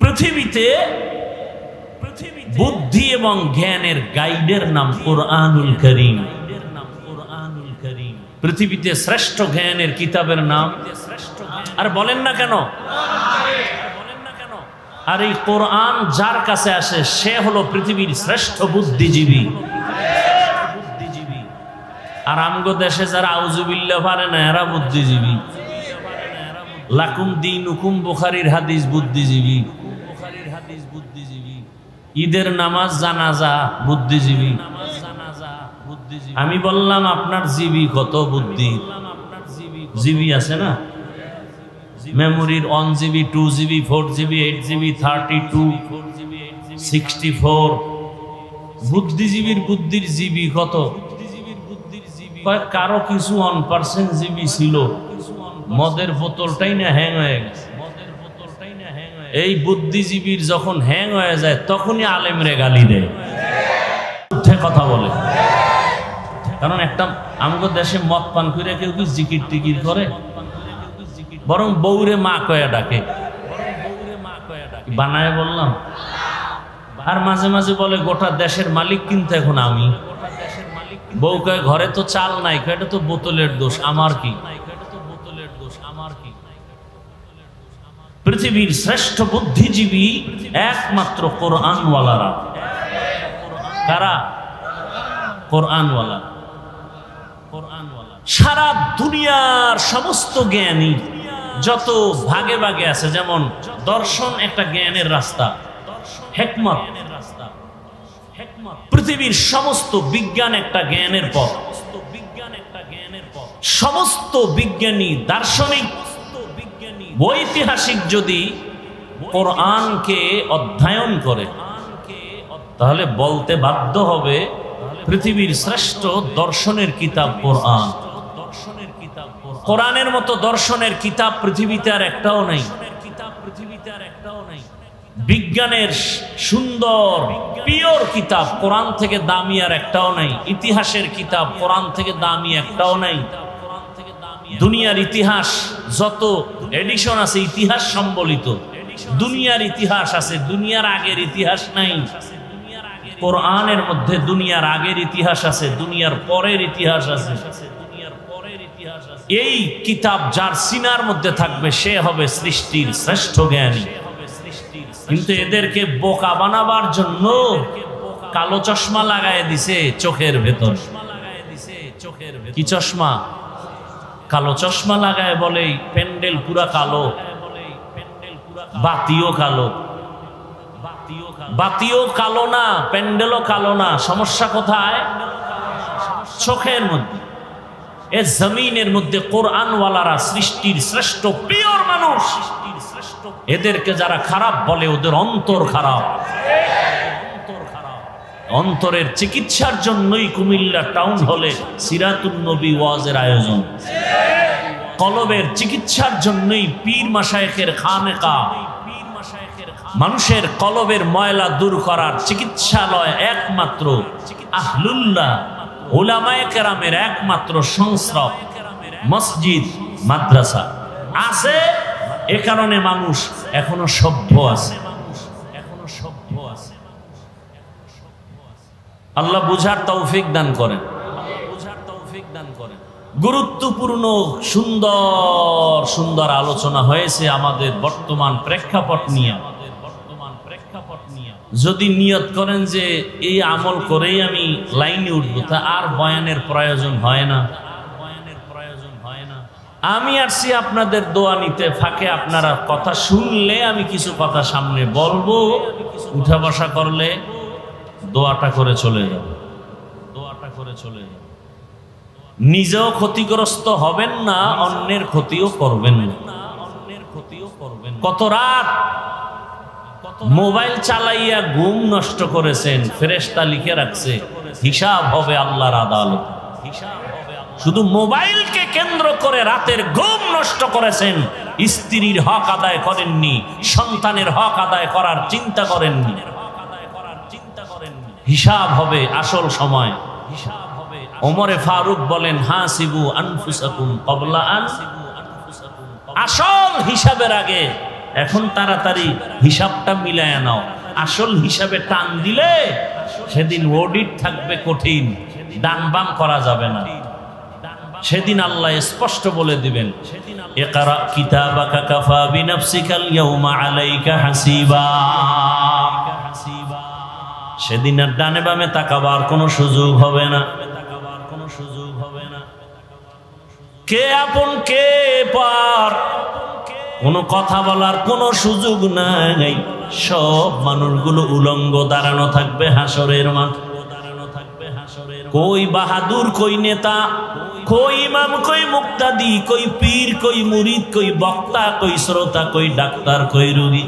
পৃথিবীতে বুদ্ধি এবং জ্ঞানের গাইডের নাম কুরআনুল কারীম। পৃথিবীতে শ্রেষ্ঠ জ্ঞানের কিতাবের নাম, আর বলেন না কেন? আর এই কোরআন যার কাছে আসে সে হলো পৃথিবীর শ্রেষ্ঠ বুদ্ধিজীবী। আর আমগো দেশে যারা আউযুবিল্লাহ পারে না এরা বুদ্ধিজীবী। লাকুম দীনুকুম বুখারীর হাদিস বুদ্ধিজীবী, ঈদের নামাজ জানাজা বুদ্ধিজীবী। আমি বললাম আপনার জিবি কত বুদ্ধি? জিবি আছে না, মেমোরির 1 GB 2 GB 4 GB 8 GB 32 64। বুদ্ধিজীবীর বুদ্ধির জিবি কত? কারো কিছু 1% জিবি ছিল, মদের বোতলটাই না হ্যাং হয়ে গেছে। এই বুদ্ধিজীবীর যখন হ্যাং হয়ে যায় তখনই আলেমরে গালি দেয়, কথা বলে। কারণ একটা আমগো দেশে মদ পান করে কেউ কি জিকির টিকির করে, বরং বউরে মা কয়া ডাকে। বানায় বললাম। আর মাঝে মাঝে বলে গোটা দেশের মালিক কিন্তু এখন আমি। বউ কয় ঘরে তো চাল নাই, এটা তো বোতলের দোষ, আমার কি? পৃথিবীর শ্রেষ্ঠ বুদ্ধিজীবী একমাত্র কোরআনওয়ালারা। কারা? কোরআনওয়ালা। সারা দুনিয়ার সমস্ত জ্ঞানী যত ভাগে ভাগে আছে, যেমন দর্শন একটা জ্ঞানের রাস্তা, হিকমত পৃথিবীর সমস্ত বিজ্ঞান একটা জ্ঞানের পথ। সমস্ত বিজ্ঞানী, দার্শনিক, ঐতিহাসিক যদি কোরআনকে অধ্যয়ন করে তাহলে বলতে বাধ্য হবে পৃথিবীর শ্রেষ্ঠ দর্শনের কিতাব কোরআন। কোরআনের মতো দর্শনের কিতাব পৃথিবীতে আর একটাও নেই। বিজ্ঞানের সুন্দর পিওর কিতাব কোরআন থেকে দামি আর একটাও নাই। ইতিহাসের কিতাব কোরআন থেকে দামি একটাও নাই। দুনিয়ার ইতিহাস যত এডিশন আছে ইতিহাস সম্বলিত, দুনিয়ার ইতিহাস আছে, দুনিয়ার আগের ইতিহাস নাই। কোরআনের মধ্যে দুনিয়ার আগের ইতিহাস আছে, দুনিয়ার পরের ইতিহাস আছে। এই কিতাব যার সিনার মধ্যে থাকবে সে হবে সৃষ্টির শ্রেষ্ঠ জ্ঞানী। কিন্তু এদেরকে বোকা বানাবার জন্য কালো চশমা লাগায় দিছে চোখের ভেতর। কি চশমা? কালো চশমা লাগায় বলে প্যান্ডেল পুরা কালো, বাতিও কালো। বাতিও কালো না, প্যান্ডেলও কালো না। সমস্যা কোথায়? চোখের মধ্যে। এ জমিনের মধ্যে কোরআনওয়ালারা সৃষ্টির শ্রেষ্ঠ পিওর মানুষ। এদেরকে যারা খারাপ বলে ওদের অন্তর খারাপ। অন্তরের চিকিৎসার জন্যই কুমিল্লা টাউন হলে সিরাতুন নবী ওয়াজের আয়োজন। কলবের চিকিৎসার জন্যই পীর মাশায়েখের খানেকা। মানুষের কলবের ময়লা দূর করার চিকিৎসালয় একমাত্র আহলুল্লাহ উলামায়ে কেরামের একমাত্র সংস্থা মসজিদ মাদ্রাসা আছে। এ কারণে মানুষ এখনো সভ্য আছে। আল্লাহ বুঝার তৌফিক দান করেন। গুরুত্বপূর্ণ সুন্দর সুন্দর আলোচনা হয়েছে আমাদের বর্তমান প্রেক্ষাপট নিয়ে। যদি নিয়ত করেন যে এই আমল করেই আমি লাইনে উঠবো, তা আর বয়ানের প্রয়োজন হয় না। আমি আসছি আপনাদের দোয়া নিতে, ফাঁকে আপনারা কথা শুনলে আমি কিছু কথা সামনে বলবো, উঠা বসা করলে দোয়াটা করে চলে যাবে। নিজেও ক্ষতিগ্রস্ত হবেন না, অন্যের ক্ষতিও করবেন না। কত রাত মোবাইল চালাইয়া ঘুম নষ্ট করেছেন, ফেরেশতা লিখে রাখছে হিসাব হবে আল্লাহর আদালত। শুধু মোবাইলকে কেন্দ্র করে রাতের ঘুম নষ্ট করেছেন, স্ত্রীর হক আদায় করেননি, সন্তানের হক আদায় করার চিন্তা করেননি। হিসাব হবে আসল সময়। ওমরে ফারুক বলেন হাসিবু আনফুসাকুম ক্বাবলা আন, আসল হিসাবের আগে এখন তাড়াতাড়ি হিসাবটা মিলায়া নাও। আসল হিসাবে টান দিলে সেদিন অডিট থাকবে কঠিন, ডান বাম করা যাবে না। সেদিন আল্লাহ স্পষ্ট বলে দিবেন ইকরা কিতাবাকা কাফা বিনাফসিকাল ইয়াউমা আলাইকা হাসিবা। সেদিন আর ডানে বামে তাকাবার কোনো সুযোগ হবে না। কে আপন কে পর কোনো কথা বলার কোনো সুযোগ নাই। সব মানুষগুলো উলঙ্গ দাঁড়ানো থাকবে হাসরের মাঠে। কই বাহাদুর, কই নেতা, কই ইমাম, কই মুক্তাদি, কই পীর, কই মুরিদ, কই বক্তা, কই শ্রোতা, কই ডাক্তার, কই রোগী।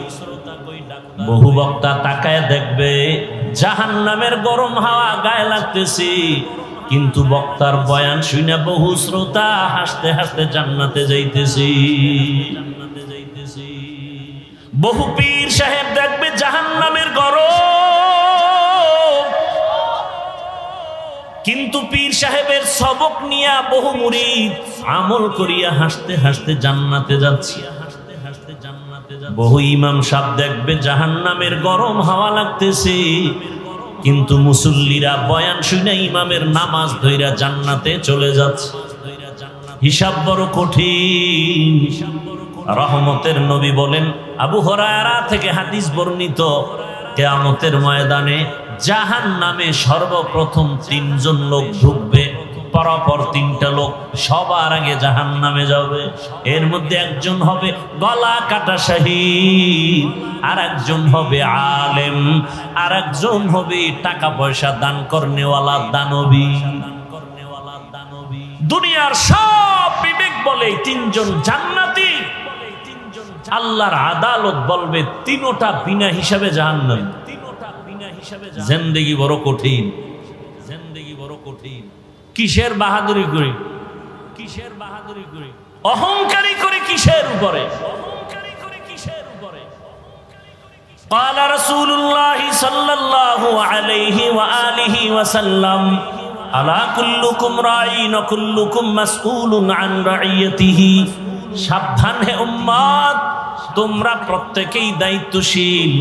বহু বক্তা তাকায় দেখবে জাহান্নামের গরম হাওয়া গায়ে লাগতেছে, কিন্তু বক্তার বয়ান শুনে বহু শ্রোতা হাসতে হাসতে জান্নাতে যাইতেছি। বহু পীর সাহেব দেখবে জাহান্নামের গরম, কিন্তু পীর সাহেবের সবক নিয়া বহু মুরিদ আমল করিয়া হাসতে হাসতে জান্নাতে যাচ্ছে। বহু ইমাম সাহেব দেখবে জাহান্নামের গরম হাওয়া লাগতেছে, কিন্তু মুসল্লিরা বয়ান শুনে ইমামের নামাজ ধইরা জান্নাতে চলে যাচ্ছে। হিসাব বড় কঠিন। রহমতের নবী বলেন, আবু হুরায়রা থেকে হাদিস বর্ণিত, কিয়ামতের ময়দানে জাহান্নামে সর্বপ্রথম 3 জন লোক ঢুকবে। পরপর 3টা লোক সবার আগে জাহান্নামে যাবে। এর মধ্যে একজন হবে গলা কাটা শহীদ, আর একজন হবে আলেম, আর একজন হবে টাকা পয়সা দান করনেওয়ালা দানবী। দুনিয়ার সব বিবেক বলে 3 জন জান্নাতি, আল্লাহর আদালত বলবে 3টা বিনা হিসাবে জাহান্নাম। জিন্দেগি বড় কঠিন, জিন্দেগি বড় কঠিন। কিসের বাহাদুরি করি, কিসের বাহাদুরি করি, অহংকারী করি কিসের উপরে? قال رسول الله صلى الله عليه وآله وسلم ألا كلكم راعٍ وكلكم مسؤول عن رعيته। সাবধান হে উম্মত, তোমরা প্রত্যেকেই দায়িত্বশীল,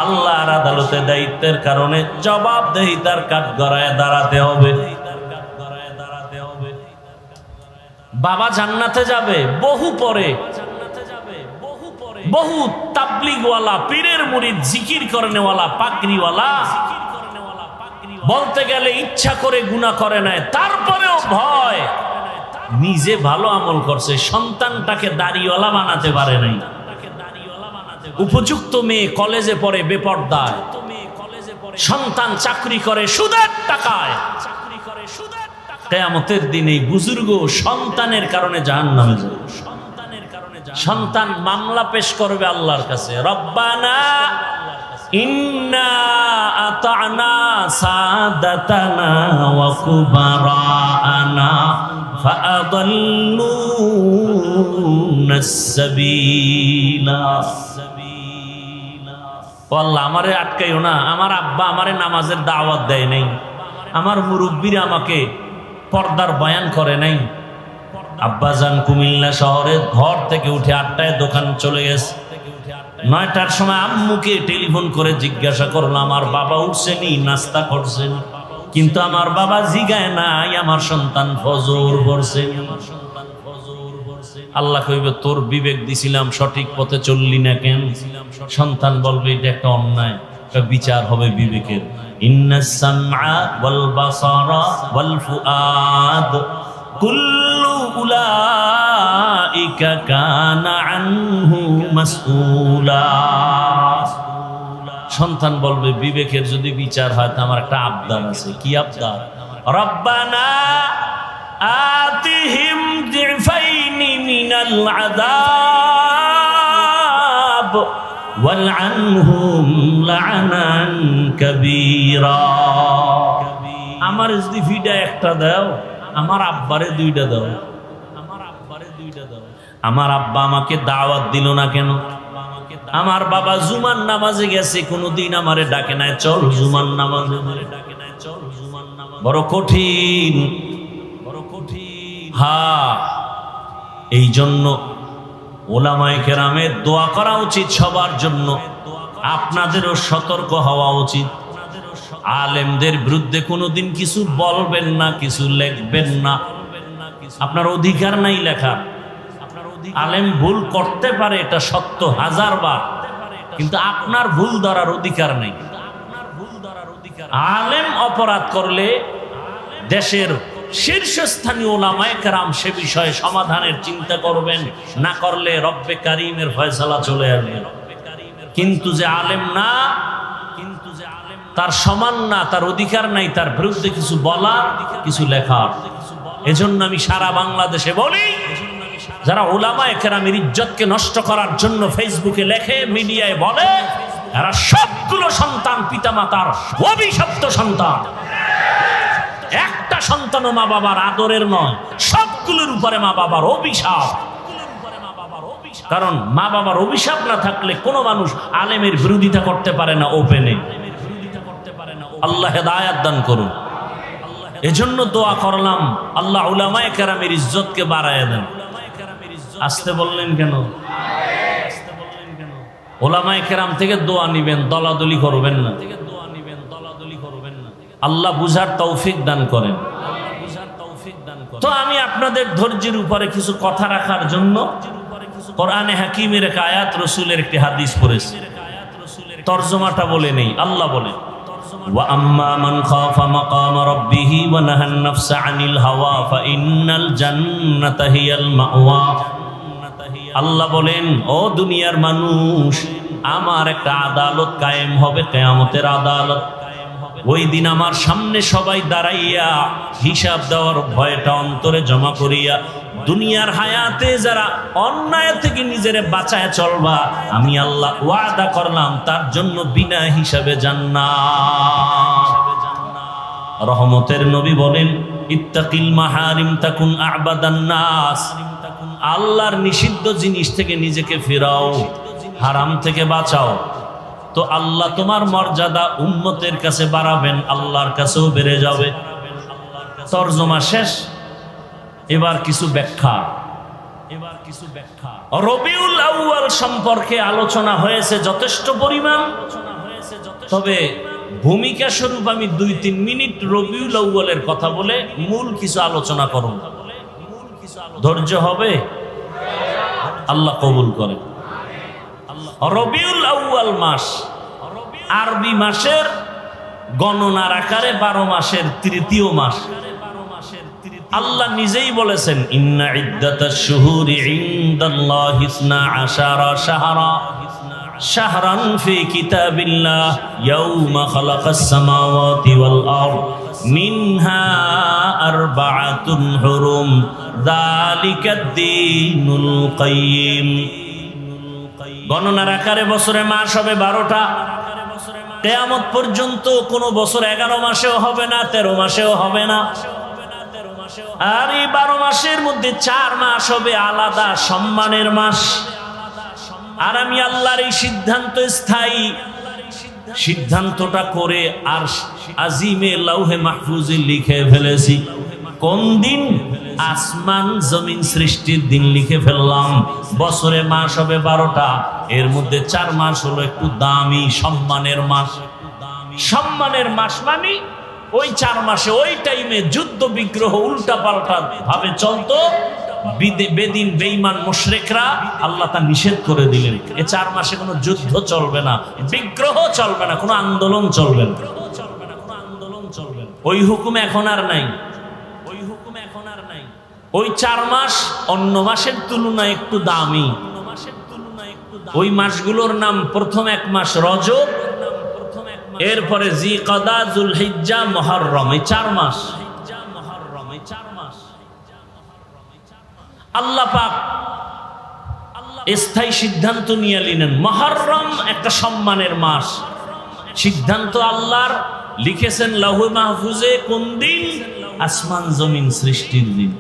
আল্লাহর আদালতে দায়িত্বের কারণে জবাবদেহিতার কাঠগড়ায় দাঁড়াতে হবে। বাবা জান্নাতে যাবে বহু পরে, বহু তাবলিগওয়ালা, পীরের মুরিদ, জিকির করনেওয়ালা, পাকড়িওয়ালা বলতে গেলে ইচ্ছা করে গুনাহ করে নাই, তারপরেও ভয়, নিজে ভালো আমল করছে, সন্তানটাকে দাড়িওয়ালা বানাতে পারে নাই। উপযুক্ত মেয়ে কলেজে পড়ে বেপরদায়, সন্তান চাকরি করে সুদের টাকায়, কিয়ামতের দিন এই বুজুর্গ সন্তানের কারণে জাহান্নামে যাবে। সন্তান মামলা পেশ করবে আল্লাহর কাছে, রব্বানা ইন্না আতানা সাদাতানা ওয়া কুবারানা ফাআদাল্লুনাস সাবিলা। ও আল্লাহ, আমারে আটকাইও না, আমার আব্বা আমারে নামাজের দাওয়াত দেয় নাই, আমার মুরব্বীরা আমাকে পর্দার বয়ান করে নাই। আব্বাজান কুমিল্লা শহরে ঘর থেকে উঠে 8টায় দোকান চলে গেছে, 9টার সময় আম্মুকে টেলিফোন করে জিজ্ঞাসা করলো আমার বাবা উঠছেনি, নাস্তা করছেন, কিন্তু আমার বাবা জিগায় নাই আমার সন্তান ফজর পড়ছে। আল্লাহ কইবে তোর বিবেক দিছিলাম, সঠিক পথে চললি না কেন? সন্তান বলবে এটা একটা অন্যায়, বিচার হবে বিবেকের। ইন্নাস সামআ ওয়াল বাসারা ওয়াল ফুআদ কুল্লু উলাইকা কানা আনহু মাসউলা। সন্তান বলবে বিবেকের যদি বিচার হয় তো আমার একটা আবদার আছে। কি আবদার? রব্বানা আতিহিম যিফাইনি মিনাল আযাব ওয়ালআনহুম লা'নান কাবীরা। আমার যদি ভিডা একটা দাও, আমার আব্বারে 2টা দাও। আমার আব্বা আমাকে দাওয়াত দিল না কেন? আমার বাবা জুমার নামাজে গেছে, কোনোদিন আমারে ডাকে নাই, চল জুমার নামাজে। বড় কঠিন, বড় কঠিন। হ্যাঁ, এই জন্য ওলামায়ে কেরামের দোয়া করা উচিত সবার জন্য। আপনাদেরও সতর্ক হওয়া উচিত। আলেমদের বিরুদ্ধে কোনোদিন কিছু বলবেন না, কিছু লিখবেন না, আপনার অধিকার নাই লেখা। আলেম ভুল করতে পারে, এটা সত্য 1000 বার, কিন্তু আপনার ভুল ধরার অধিকার নেই। আলেম অপরাধ করলে দেশের শীর্ষস্থানীয় ওলামায়ে কেরাম সে বিষয়ে সমাধানের চিন্তা করবেন, না করলে রব্বে কারীমের ফয়সালা চলে আসবে। কিন্তু যে আলেম না, তার সমান না, তার অধিকার নাই তার বিরুদ্ধে কিছু বলা, কিছু লেখা। এজন্য আমি সারা বাংলাদেশে বলি, যারা উলামায়ে কেরামের ইজ্জতকে নষ্ট করার জন্য ফেসবুকে লেখে, মিডিয়ায় বলে, এরা সবগুলো সন্তান পিতামাতার অভিশপ্ত সন্তান। একটা সন্তানও মা বাবার আদরের নয়, সবগুলোর উপরে মা বাবার অভিশাপ। কারণ মা বাবার অভিশাপ না থাকলে কোনো মানুষ আলেমের বিরোধিতা করতে পারে না ওপেনে। আল্লাহ হেদায়েত দান করুন। এজন্য দোয়া করলাম, আল্লাহ উলামায়ে কেরামের ইজ্জতকে বাড়ায় দেন। আসতে বললেন কেন? উলামায়ে কেরাম থেকে দোয়া নিবেন, দলাদলি করবেন না। আল্লাহ বুঝার তৌফিক দান করেন। তো আমি আপনাদের ধৈর্যের উপরে কিছু কথা রাখার জন্য কোরআনে হাকিমের এক আয়াত, রসুলের একটি হাদিস পড়েছি। তরজমাটা বলে নেই। আল্লাহ বলেন, ওয়া আম্মা মান খাফা মাকাম রাব্বিহি ওয়া নাহান নাফসা আনিল হাওয়া ফাইন্নাল জান্নাতা হিয়াল মাওয়া। আল্লাহ বলেন, ও দুনিয়ার মানুষ, আমার একটা আদালত কায়েম হবে, কিয়ামতের আদালত। ওই দিন আমার সামনে সবাই দাঁড়াইয়া হিসাব দেওয়ার ভয়টা অন্তরে জমা করিয়া, দুনিয়ার হায়াতে যারা অন্যায় থেকে নিজেরে বাঁচায় চলবা, আমি আল্লাহ ওয়াদা করলাম তার জন্য বিনা হিসাবে জান্নাত। রহমতের নবী বলেন, ইত্তাকিল মাহারিম তাকুন আ'বাদান নাস। আল্লাহর নিষিদ্ধ জিনিস থেকে নিজেকে ফেরাও, হারাম থেকে বাঁচাও, তো আল্লাহ তোমার মর্যাদা উম্মতের কাছে বাড়াবেন, আল্লাহর কাছেও বেড়ে যাবে। তরজমা শেষ। এবার কিছু ব্যাখ্যা। রবিউল আউয়াল সম্পর্কে আলোচনা হয়েছে যথেষ্ট পরিমাণ। তবে ভূমিকা স্বরূপ আমি 2-3 মিনিট রবিউল আউয়ালের কথা বলে মূল কিছু আলোচনা করব। ধৈর্য হবে? আল্লাহ কবুল করেন। রবিউল আউয়াল মাস আরবি মাসের গণনার আকারে 12 মাসের তৃতীয় মাস। আল্লাহ নিজেই বলেছেন, ইন্না ইদ্দাতাশ শুহুরি ইনদাল্লাহি 12 শাহরা শাহরান ফি কিতাবিল্লাহ ইয়াউমা খালাকাস সামাওয়াতি ওয়াল আরদ মিনহা আরবাআতুন হুরুম যালিকাদ-দীনুল কাইয়্যিম। গণনার আকারে বছরে মাস হবে 12টা। কিয়ামত পর্যন্ত কোন বছর 11 মাসেও হবে না, 13 মাসেও হবে না। আর এই 12 মাসের মধ্যে 4 মাস হবে আলাদা সম্মানের মাস। আর আমি আল্লাহর এই সিদ্ধান্ত স্থায়ী, সিদ্ধান্তটা করে আর আজিমে লাউহে মাহফুজে লিখে ফেলেছি। কোন দিন? আসমান জমিন সৃষ্টির দিন লিখে ফেললাম। বছরে মাস হবে 12টা, এর মধ্যে 4 মাস হলো একটু দামি সম্মানের মাস। সম্মানের মাস মানে ওই 4 মাসে ওই টাইমে যুদ্ধ বিগ্রহ উল্টা পাল্টা ভাবে চলতো। বেদিন বেঈমান মুশরিকরা আল্লাহ তা নিষেধ করে দিলেন। এই 4 মাসে কোনো যুদ্ধ চলবে না, বিগ্রহ চলবে না, কোনো আন্দোলন চলবে না। ওই হুকুম এখন আর নাই। ওই 4 মাস অন্য মাসের তুলনায় একটু দামি। ওই মাসগুলোর নাম, প্রথম 1 মাস রজব, এরপরে জিকদা, যুলহিজ্জা, মুহররম। এই 4 মাস আল্লাহ পাক স্থায়ী সিদ্ধান্ত নিয়ে নিলেন। মুহররম একটা সম্মানের মাস। সিদ্ধান্ত আল্লাহর, লিখেছেন লাউহে মাহফুজে। কোন দিন? আসমান জমিন সৃষ্টির দিন।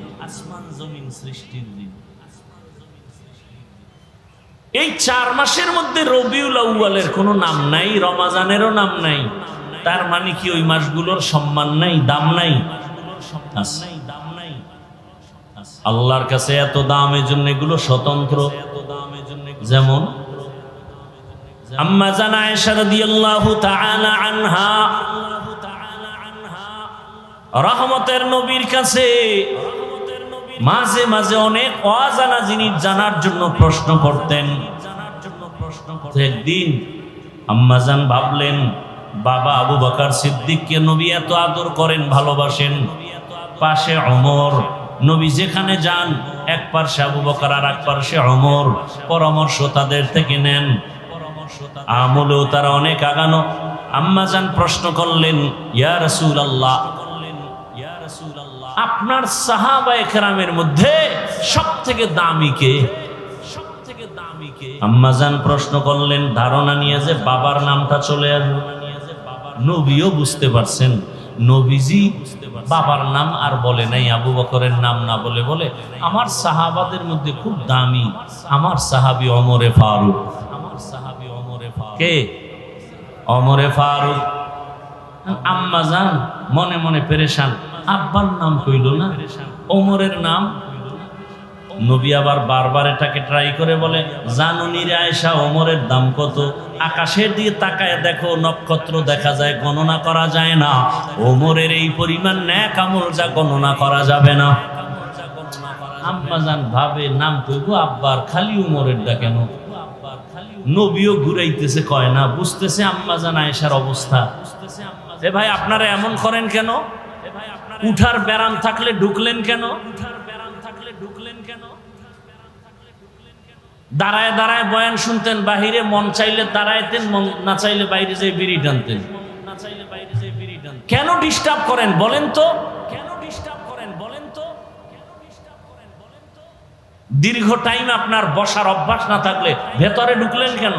এই 4 মাসের মধ্যে রবিউল আউয়ালের কোনো নাম নাই, রমাজানেরও নাম নাই। তার মানে কি ওই মাসগুলোর সম্মান নাই, দাম নাই? আল্লাহর কাছে এত দাম, এজন্য এগুলো স্বতন্ত্র। যেমন আম্মা জান আয়েশা রাদিয়াল্লাহু তাআলা আনহা রহমতের নবীর কাছে মাঝে মাঝে অনেক অজানা জিনিস জানার জন্য প্রশ্ন করতেন। একদিন আম্মাজান ভাবলেন, বাবা আবু বকর সিদ্দিককে নবী এত আদর করেন, ভালোবাসেন, পাশে ওমর, নবী যেখানে যান এক পার্শ্বে আবু বকর আর এক পার্শ্বে ওমর, পরামর্শ তাদের থেকে নেন। আমলেও তারা অনেক আগানো। আম্মাজান প্রশ্ন করলেন, ইয়া রাসূলুল্লাহ, আপনার সাহাবায়ে কেরামের মধ্যে সবথেকে দামি কে? আম্মাজান প্রশ্ন করলেন, ধারণা নিয়ে যে বাবার নামটা চলে আসবে। নবীও বুঝতে পারছেন, নবীজি বাবার নাম আর বলে নাই, আবু বকরের নাম না বলে বলে আমার সাহাবাদের মধ্যে খুব দামি আমার সাহাবী ওমরে ফারুক। কে? ওমরে ফারুক। আম্মাজান মনে মনে পেরেশান, আব্বার নাম কইল না, ওমরের নাম। নবী আবার বারবার এটাকে ট্রাই করে বলে, জানুনি রে আয়েশা, ওমরের দাম কত? আকাশের দিকে তাকায় দেখো, নক্ষত্র দেখা যায়, গণনা করা যায় না। ওমরের এই পরিমাণ নেক আমল যা গণনা করা যাবে না। আম্মাজান ভাবে, নাম কইব আব্বার, খালি ওমরের ডা কেন? নবীও ঘুরাইতেছে, কয় না, বুঝতেছে আম্মাজান আয়েশার অবস্থা। এ ভাই আপনারা এমন করেন কেন? উঠার ব্যারাম থাকলে ঢুকলেন কেন? দাঁড়ায় দাঁড়ায় বয়ান শুনতেন, বাহিরে মন চাইলে দাঁড়াইতেন, মন না চাইলে বাইরে যেয়ে বিড়ি টানতেন। কেন ডিস্টার্ব করেন বলেন তো? দীর্ঘ টাইম আপনার বসার অভ্যাস না থাকলে ভেতরে ঢুকলেন কেন?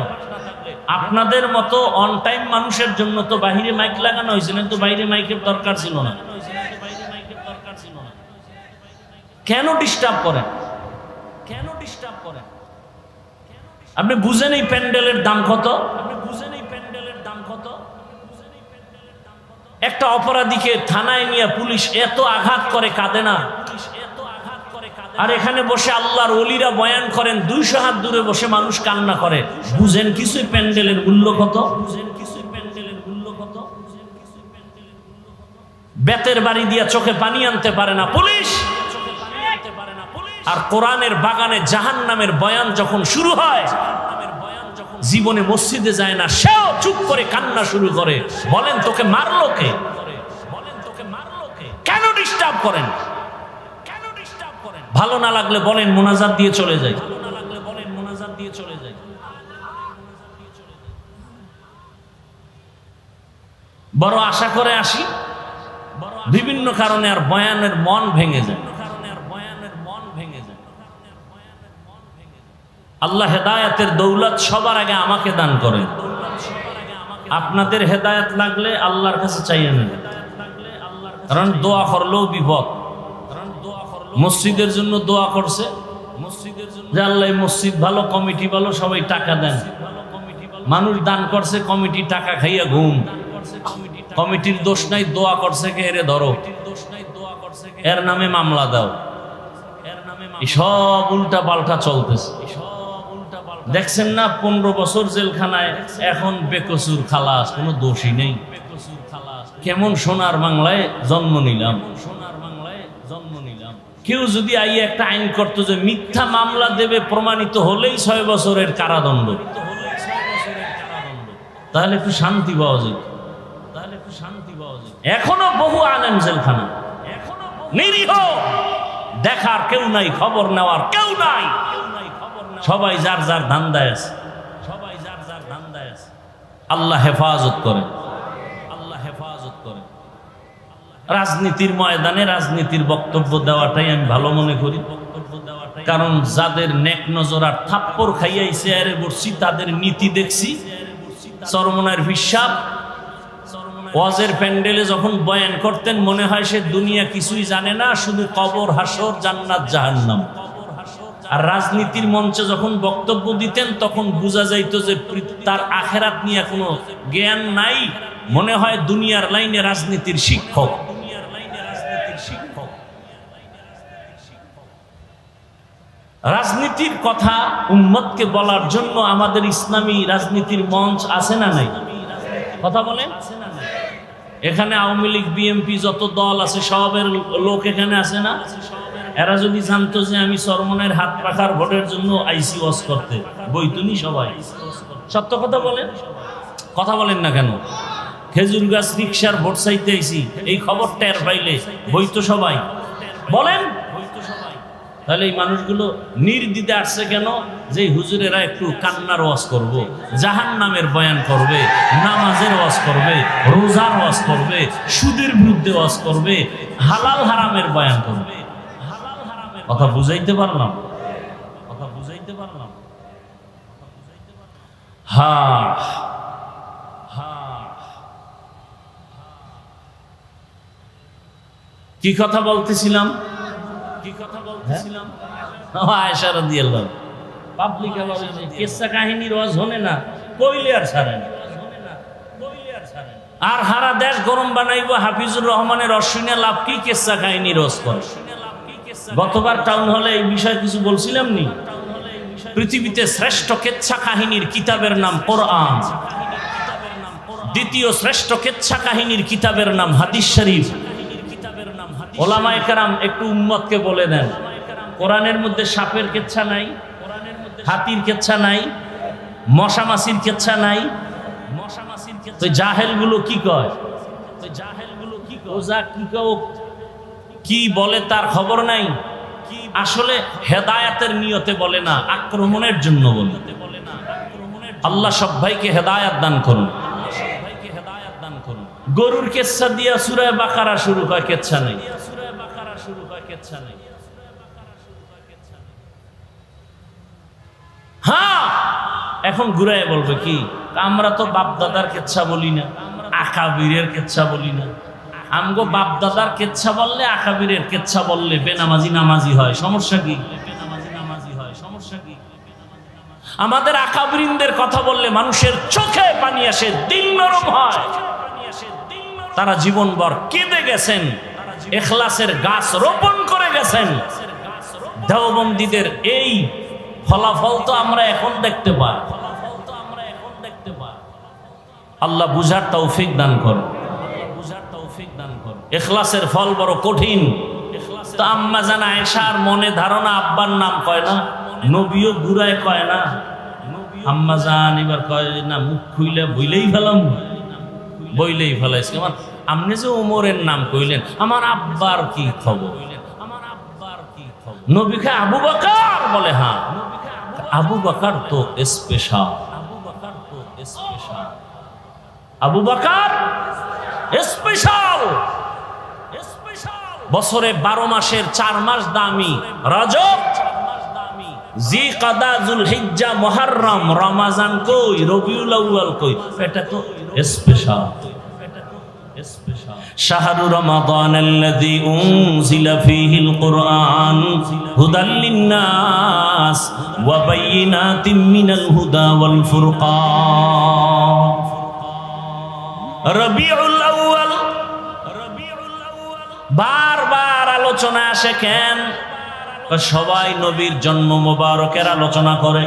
আপনাদের মতো অন টাইম মানুষের জন্য তো বাহিরে মাইক লাগানো হয়েছে, কিন্তু বাইরে মাইকের দরকার ছিল না। কেন ডিস্টার্ব করেন? আপনি বুঝেন এই প্যান্ডেলের দাম কত? একটা অপরাধীকে থানায় নিয়ে পুলিশ এত আঘাত করে, কাঁদে না? আর এখানে বসে আল্লাহর ওলিরা বয়ান করেন, 200 হাত দূরে বসে মানুষ কান্না করে। বুঝেন কিছুই প্যান্ডেলের মূল্য কত? বেতের বাড়ি দিয়া চোখে পানি আনতে পারে না পুলিশ, আর কোরআনের বাগানে জাহান্নামের বয়ান যখন শুরু হয়, জীবনে মসজিদে যায় না, সেও চুপ করে কান্না শুরু করে। বলেন তোকে মারলো কে? কেন ডিস্টার্ব করেন? ভালো না লাগলে বলেন মোনাজাত দিয়ে চলে যাই। বড় আশা করে আসি, বিভিন্ন কারণে আর বয়ানের মন ভেঙে যায়। আল্লাহ হেদায়েতের দৌলত সবার আগে আমাকে দান করেন। আপনাদের হেদায়েত লাগলে আল্লাহর কাছে চাইয়ে নেন, কারণ দোয়া করলেও বিপদ। মসজিদের জন্য দোয়া করছে, যে আল্লাহ মসজিদ ভালো, কমিটি ভালো, সবাই টাকা দেন। মানুষ দান করছে, কমিটি টাকা খাইয়া ঘুম। কমিটির দোষ নাই, দোয়া করছে কে এরে ধরো, এর নামে মামলা দাও। সব উল্টা পাল্টা চলতেছে। দেখছেন না 15 বছর জেলখানায়, এখন বেকসুর খালাস, কোনো দোষী নেই। কেমন সোনার বাংলায় জন্ম নিলাম। কেউ যদি আইয়ে একটা আইন করতো যে মিথ্যা মামলা দেবে প্রমাণিত হলেই 6 বছরের কারাদণ্ড, তাহলে একটু শান্তি পাওয়া যেত। এখনো বহু আলেম জেলখানা, নিরীহ, দেখার কেউ নাই, খবর নেওয়ার কেউ নাই। সবাই যার যার ধান্দায় আছে। আল্লাহ হেফাজত করে, আল্লাহ হেফাজত করে। রাজনীতির ময়দানে রাজনীতির বক্তব্য দেওয়াটাই আমি ভালো মনে করি, কারণ যাদের নেক নজর আর থাপ্পড় খাইয়াই চেয়ারে বসছি, তাদের নীতি দেখছি। চরমনার হিসাব ওয়াজের প্যান্ডেলে যখন বয়ান করতেন, মনে হয় সে দুনিয়া কিছুই জানে না, শুধু কবর, হাসর, জান্নাত, জাহান্নাম। আর রাজনীতির মঞ্চে যখন বক্তব্য দিতেন, তখন বোঝা যাইত যে তার আখেরাত নিয়ে কোনো জ্ঞান নাই, মনে হয় দুনিয়ার লাইনে রাজনীতির শিক্ষক। রাজনীতির কথা উম্মতকে বলার জন্য আমাদের ইসলামী রাজনীতির মঞ্চ আছে না নাই? কথা বলেন। এখানে আওয়ামী লীগ, বিএনপি যত দল আছে সবের লোক এখানে আছে না? এরা যদি জানতো যে আমি চরমনের হাত পাখার ভোটের জন্য আইসি ওয়াজ করতে, বইতুনি সবাই। সত্য কথা বলেন, কথা বলেন না কেন? খেজুর গাছ রিক্সার ভোট চাইতে আইসি, এই খবর টের পাইলে বইতো সবাই। বলেন, তাহলে এই মানুষগুলো নির্দ্বিধে আসছে কেন? যে হুজুরেরা একটু কান্নার ওয়াজ করব, জাহান্নামের বয়ান করবে, নামাজের ওয়াজ করবে, রোজার ওয়াজ করবে, সুদের বিরুদ্ধে ওয়াজ করবে, হালাল হারামের বয়ান করবে। কথা বুঝাইতে পারলাম? কথা বুঝাইতে পারলাম? হ্যাঁ, কি কথা বলতেছিলাম? আয়েশা রাদিয়াল্লাহু পাবলিক কিসসা কাহিনীর ওয়াজ হনে না, কইলে আর ছাড়েন। আর হারা দেশ গরম বানাইবো, হাফিজুর রহমানের অশ্বিনে লাভ কি কিসসা কাহিনীর ওয়াজ করে। গতবার টাউন হলে এই বিষয়ে কিছু বলছিলাম নি? পৃথিবীতে শ্রেষ্ঠ কেচ্ছা কাহিনীর কিতাবের নাম কোরআন, দ্বিতীয় শ্রেষ্ঠ কেচ্ছা কাহিনীর কিতাবের নাম হাদিস শরীফ। ওলামায়ে কেরাম একটু উম্মতকে বলে দেন, কোরআনের মধ্যে সাপের কেচ্ছা নাই, হাতির কেচ্ছা নাই, মশা মাছির কেচ্ছা নাই। তো জাহেলগুলো কি কয়? ওজা কি কয়, কি বলে তার খবর নাই। আসলে হেদায়েতের নিয়তে বলে না, আক্রমণের জন্য বলে। আল্লাহ সব ভাইকে হেদায়েত দান করুন। গরুর কেচ্ছা দিয়া সূরা বাকারা শুরু হয়, কেচ্ছা নাই। হ্যাঁ, এখন ঘুরায় বলবে কি, আমরা তো বাপ দাদার কেচ্ছা বলি না, আকাবিরের কেচ্ছা বলি না। আমগো বাপ দাদার কেচ্ছা বললে, আকাবিরের কেচ্ছা বললে বেনামাজি নামাজি হয়, সমস্যা কি? আমাদের আকাবিরিনদের কথা বললে মানুষের চোখে পানি আসে, দিল নরম হয়। তারা জীবনভর কেঁদে গেছেন, ইখলাসের গাছ রোপণ করে গেছেন। দেওবন্দীদের এই ফলাফল তো আমরা এখন দেখতে পাই। আল্লাহ বুঝার তৌফিক দান করুন। ইখলাসের ফল বড় কঠিন। তো আম্মা জান আয়েশার মনে ধারণা আব্বার নাম কয় না, নবীও গুড়ায় কয় না। আম্মা জান এবার কয় না, মুখ খুইলে বইলেই ফেলাম, বইলেই ফেলাইছি। আমার আপনি যে ওমরের নাম কইলেন, আমার আব্বার কি খবর? নবীকে আবু বকর বলে, হ্যাঁ আবু বকর তো স্পেশাল, আবু বকর স্পেশাল। বছরে 12 মাসের 4 মাস দামি, রজব, জিকাদা, যুলহিজ্জা, মুহররম, রমজান কই, রবিউল আউয়াল কই, এটা তো স্পেশাল। শাহরু রমাদানাল্লাযী উনজিলা ফীহিল কুরআন হুদাল লিন-নাস ওয়া বায়িনাতিন মিনাল হুদা ওয়াল ফুরকান। রবিউল আউয়াল বারবার আলোচনা আসে কেন? সবাই নবীর জন্ম মোবারকের আলোচনা করে,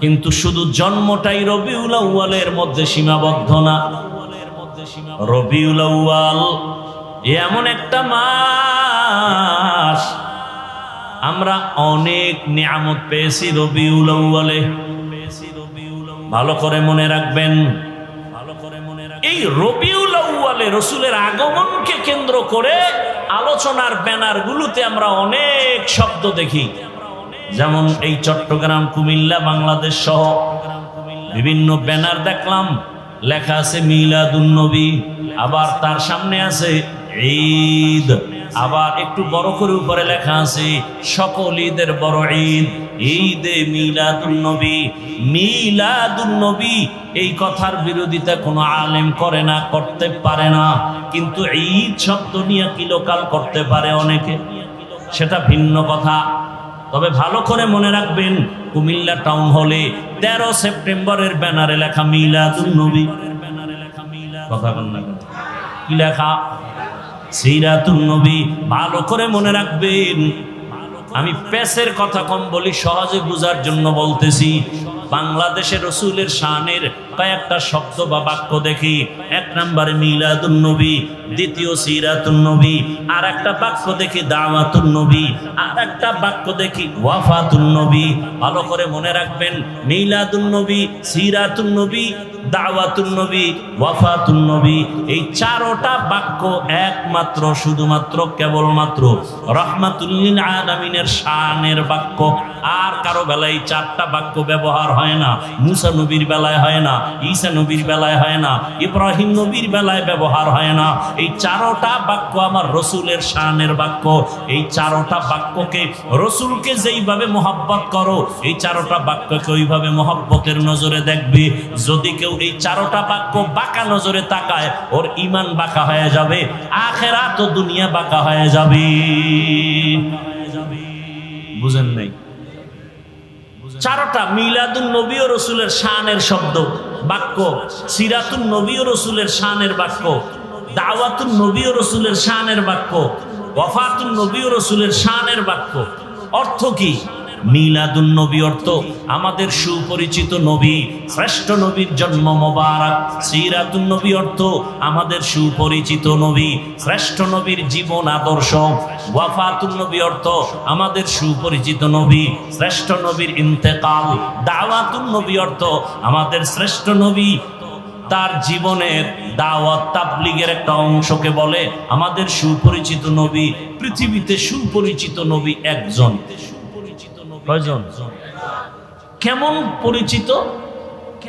কিন্তু শুধু জন্মটাই রবিউল আউয়ালের মধ্যে সীমাবদ্ধ না। রবিউল আউয়াল এমন একটা মাস, আমরা অনেক নিয়ামত পেয়েছি রবিউল আউয়ালে। ভালো করে মনে রাখবেন, এই রবিউল আউয়ালে রাসূলের আগমনকে কেন্দ্র করে আলোচনার ব্যানারগুলোতে আমরা অনেক শব্দ দেখি। যেমন এই চট্টগ্রাম, কুমিল্লা, বাংলাদেশ সহ বিভিন্ন ব্যানার দেখলাম, লেখা আছে মিলাদুন নবী, আবার তার সামনে আছে ঈদ, আবার একটু বড় করে উপরে লেখা আছে সকল ঈদের বড় ঈদ, ঈদে মিলাদুন নবী। মিলাদুন নবী এই কথার বিরোধিতা কোনো আলেম করে না, করতে পারে না, কিন্তু ঈদ শব্দ নিয়ে কিলোকাল করতে পারে অনেকে, সেটা ভিন্ন কথা। তবে ভালো করে মনে রাখবেন, কুমিল্লা টাউন হলে 13 সেপ্টেম্বরের ব্যানারে লেখা মিলাদুন নবী, কথা বল না কি লেখা? সিরাতুন নবী। ভালো করে মনে রাখবেন, আমি পেসের কথা কম বলি, সহজে বুঝার জন্য বলতেছি। বাংলাদেশের রাসূলের শানের কয়েকটা শব্দ বা বাক্য দেখি। 1 নম্বরে মিলাদুন নবী, দ্বিতীয় সিরাতুন নবী, আর একটা বাক্য দেখি দাওয়াতুন নবী, আর একটা বাক্য দেখি ওয়াফাতুন নবী। ভালো করে মনে রাখবেন, মিলাদুন নবী, সিরাতুন নবী, দাওয়াতুন নবী, ওয়াফাতুন নবী, এই 4টা বাক্য একমাত্র, শুধুমাত্র, কেবলমাত্র রাহমাতুল লিল আলামিনের শানের বাক্য। আর কারো বেলায় 4টা বাক্য ব্যবহার হয় না। মুসা নবীর বেলায় হয় না, ঈসা নবীর বেলায় হয় না, ইব্রাহিম নবীর বেলায় ব্যবহার হয় না। এই 4টা বাক্য আমার রসুলের শানের বাক্য। এই 4টা বাক্যকে, রসুলকে যেইভাবে মহব্বত করো, এই 4টা বাক্যকে ওইভাবে মহব্বতের নজরে দেখবে। যদি কেউ এই 4টা বাক্য বাঁকা নজরে তাকায়, ওর ঈমান বাঁকা হয়ে যাবে, আখিরাত ও দুনিয়া বাঁকা হয়ে যাবে। বুঝেন নাই? 4টা মিলাদুন নবী ও রাসূলের শানের শব্দ বাক্য, সিরাতুন নবী ও রাসূলের শানের বাক্য, দাওয়াতুন নবী ও রাসূলের শানের বাক্য, ওয়াফাতুন নবী ও রাসূলের শানের বাক্য। অর্থ কি? মিলাদুন নবী অর্থ আমাদের সুপরিচিত নবী, শ্রেষ্ঠ নবীর জন্ম মোবারক। সিরাতুন নবী অর্থ আমাদের সুপরিচিত নবী, শ্রেষ্ঠ নবীর জীবন আদর্শ। ওয়াফাতুন নবী অর্থ আমাদের সুপরিচিত নবী, শ্রেষ্ঠ নবীর ইন্তেকাল। দাওয়াতুন নবী অর্থ আমাদের শ্রেষ্ঠ নবী, তার জীবনের দাওয়াত তাবলীগের একটা অংশকে বলে আমাদের সুপরিচিত নবী। পৃথিবীতে সুপরিচিত নবী একজন। কয়জন? কেমন পরিচিত?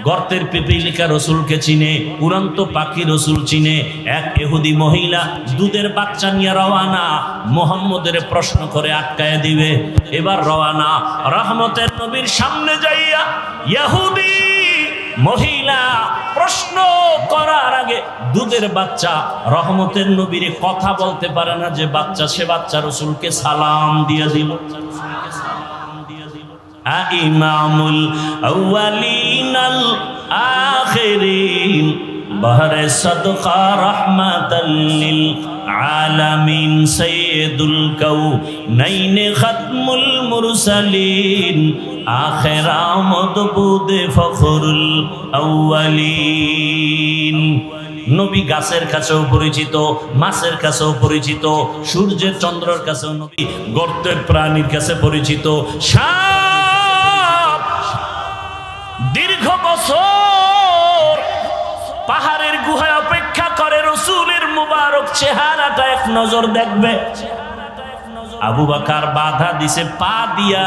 গর্তের পিপীলিকা রসুলকে চিনে, উড়ন্ত পাখি রসুল চিনে। এক ইহুদি মহিলা দুধের বাচ্চা নিয়ে রওয়ানা, মুহাম্মদের প্রশ্ন করে আটকায় দিবে। এবার রওয়ানা, রহমতের নবীর সামনে যাইয়া ইহুদি মহিলা প্রশ্ন করার আগে দুধের বাচ্চা রহমতের নবীর কথা বলতে পারে না যে বাচ্চা, সে বাচ্চা রসুলকে সালাম দিয়ে দিল। ইমামুল আউয়ালিনাল আখিরিন বাহরে সাদকা রাহমাতাল লিল আলামিন সাইয়্যিদুল কাউনাইন খাতমুল মুরসালিন আখিরা মদবুদে ফখরুল আউয়ালিন। নবী গাছের কাছেও পরিচিত, মাছের কাছেও পরিচিত, সূর্যের চন্দ্রের কাছেও নবী, গর্তের প্রাণীর কাছে পরিচিত। সাপ দীর্ঘ বছর পাহাড়ের গুহায় অপেক্ষা করে রসুলের মুবারক চেহারাটা এক নজর দেখবে। আবু বকর বাধা দিছে পা দিয়া,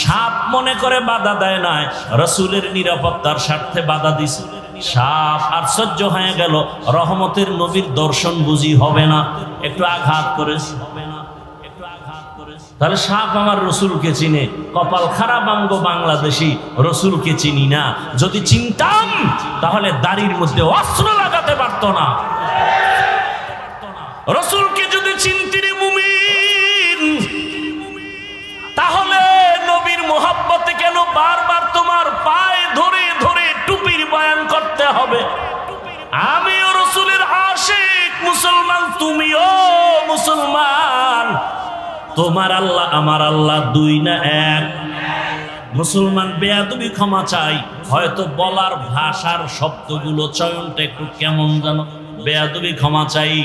সাপ মনে করে বাধা দেয় নাই, রসুলের নিরাপত্তার স্বার্থে বাধা দিছে। সাপ আশ্চর্য হয়ে গেল, রহমতের নবীর দর্শন বুঝি হবে না, একটু আঘাত করেছে। তাহলে সাপ আমার রসুলকে চিনে, কপাল খারাপ আমগো বাংলাদেশি, রসুলকে চিনি না। যদি চিনতাম তাহলে দাড়ির মধ্যে অস্ত্র লাগাতে পারতো না। রসুলকে যদি চিনতিনি মুমিন, তাহলে নবীর মোহাব্বতে কেন বারবার তোমার পায়ে ধরে ধরে টুপির বয়ান করতে হবে? আমিও রসুলের আশিক মুসলমান, তুমিও মুসলমান। তোমার আল্লাহ আমার আল্লাহ দুই না এক? মুসলমান বেয়াদবি ক্ষমা চাই, হয়তো বলার ভাষার শব্দগুলো চয়নটা একটু কেমন জানো, বেয়াদবি ক্ষমা চাই।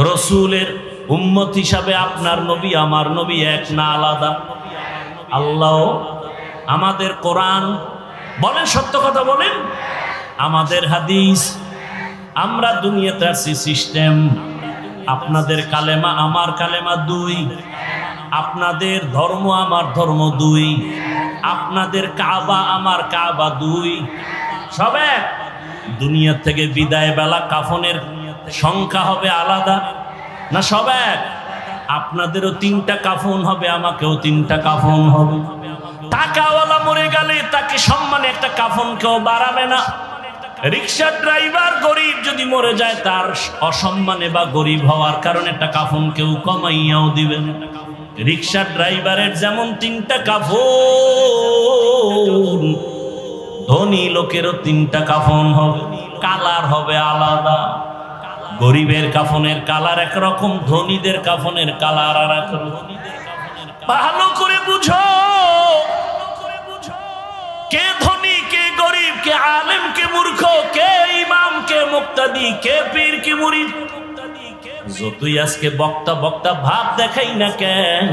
রসুলের উম্মত হিসাবে আপনার নবী আমার নবী এক না আলাদা? আল্লাহ আমাদের কোরআন বলেন, সত্য কথা বলেন, আমাদের হাদিস, আমরা দুনিয়াতে আছি সিস্টেম। আপনাদের কালেমা আমার কালেমা দুই, আপনাদের ধর্ম আমার ধর্ম দুই, আপনাদের কাবা আমার কাবা দুই, সব এক। দুনিয়া থেকে বিদায় বেলা কাফনের সংখ্যা হবে আলাদা না সব এক? আপনাদেরও তিনটা কাফন হবে, আমাকেও তিনটা কাফন হবে। টাকাওয়ালা মরে গেলে তাকে সম্মানে একটা কাফন কেউ বাড়াবে না। রিক্সা ড্রাইভার গরিব যদি মরে যায়, তার অসম্মানে বা গরিব হওয়ার কারণে একটা কাফন কেউ কমাইয়াও দিবেন। রিক্সা ড্রাইভারের যেমন তিনটা কাফন, ধনী লোকেরও তিনটা কাফন হবে, কালার হবে আলাদা। গরিবের কাফনের কালার একরকম, ধনীদের কাফনের কালার আর একরকম। ভালো করে বুঝো, কে ধনী কে গরিব, কে আলেম কে মূর্খ, কে ইমাম কে মুক্তাদি, কে পীর কে মুরিদ। যতই আজকে বক্তা বক্তা ভাব দেখাই না কেন,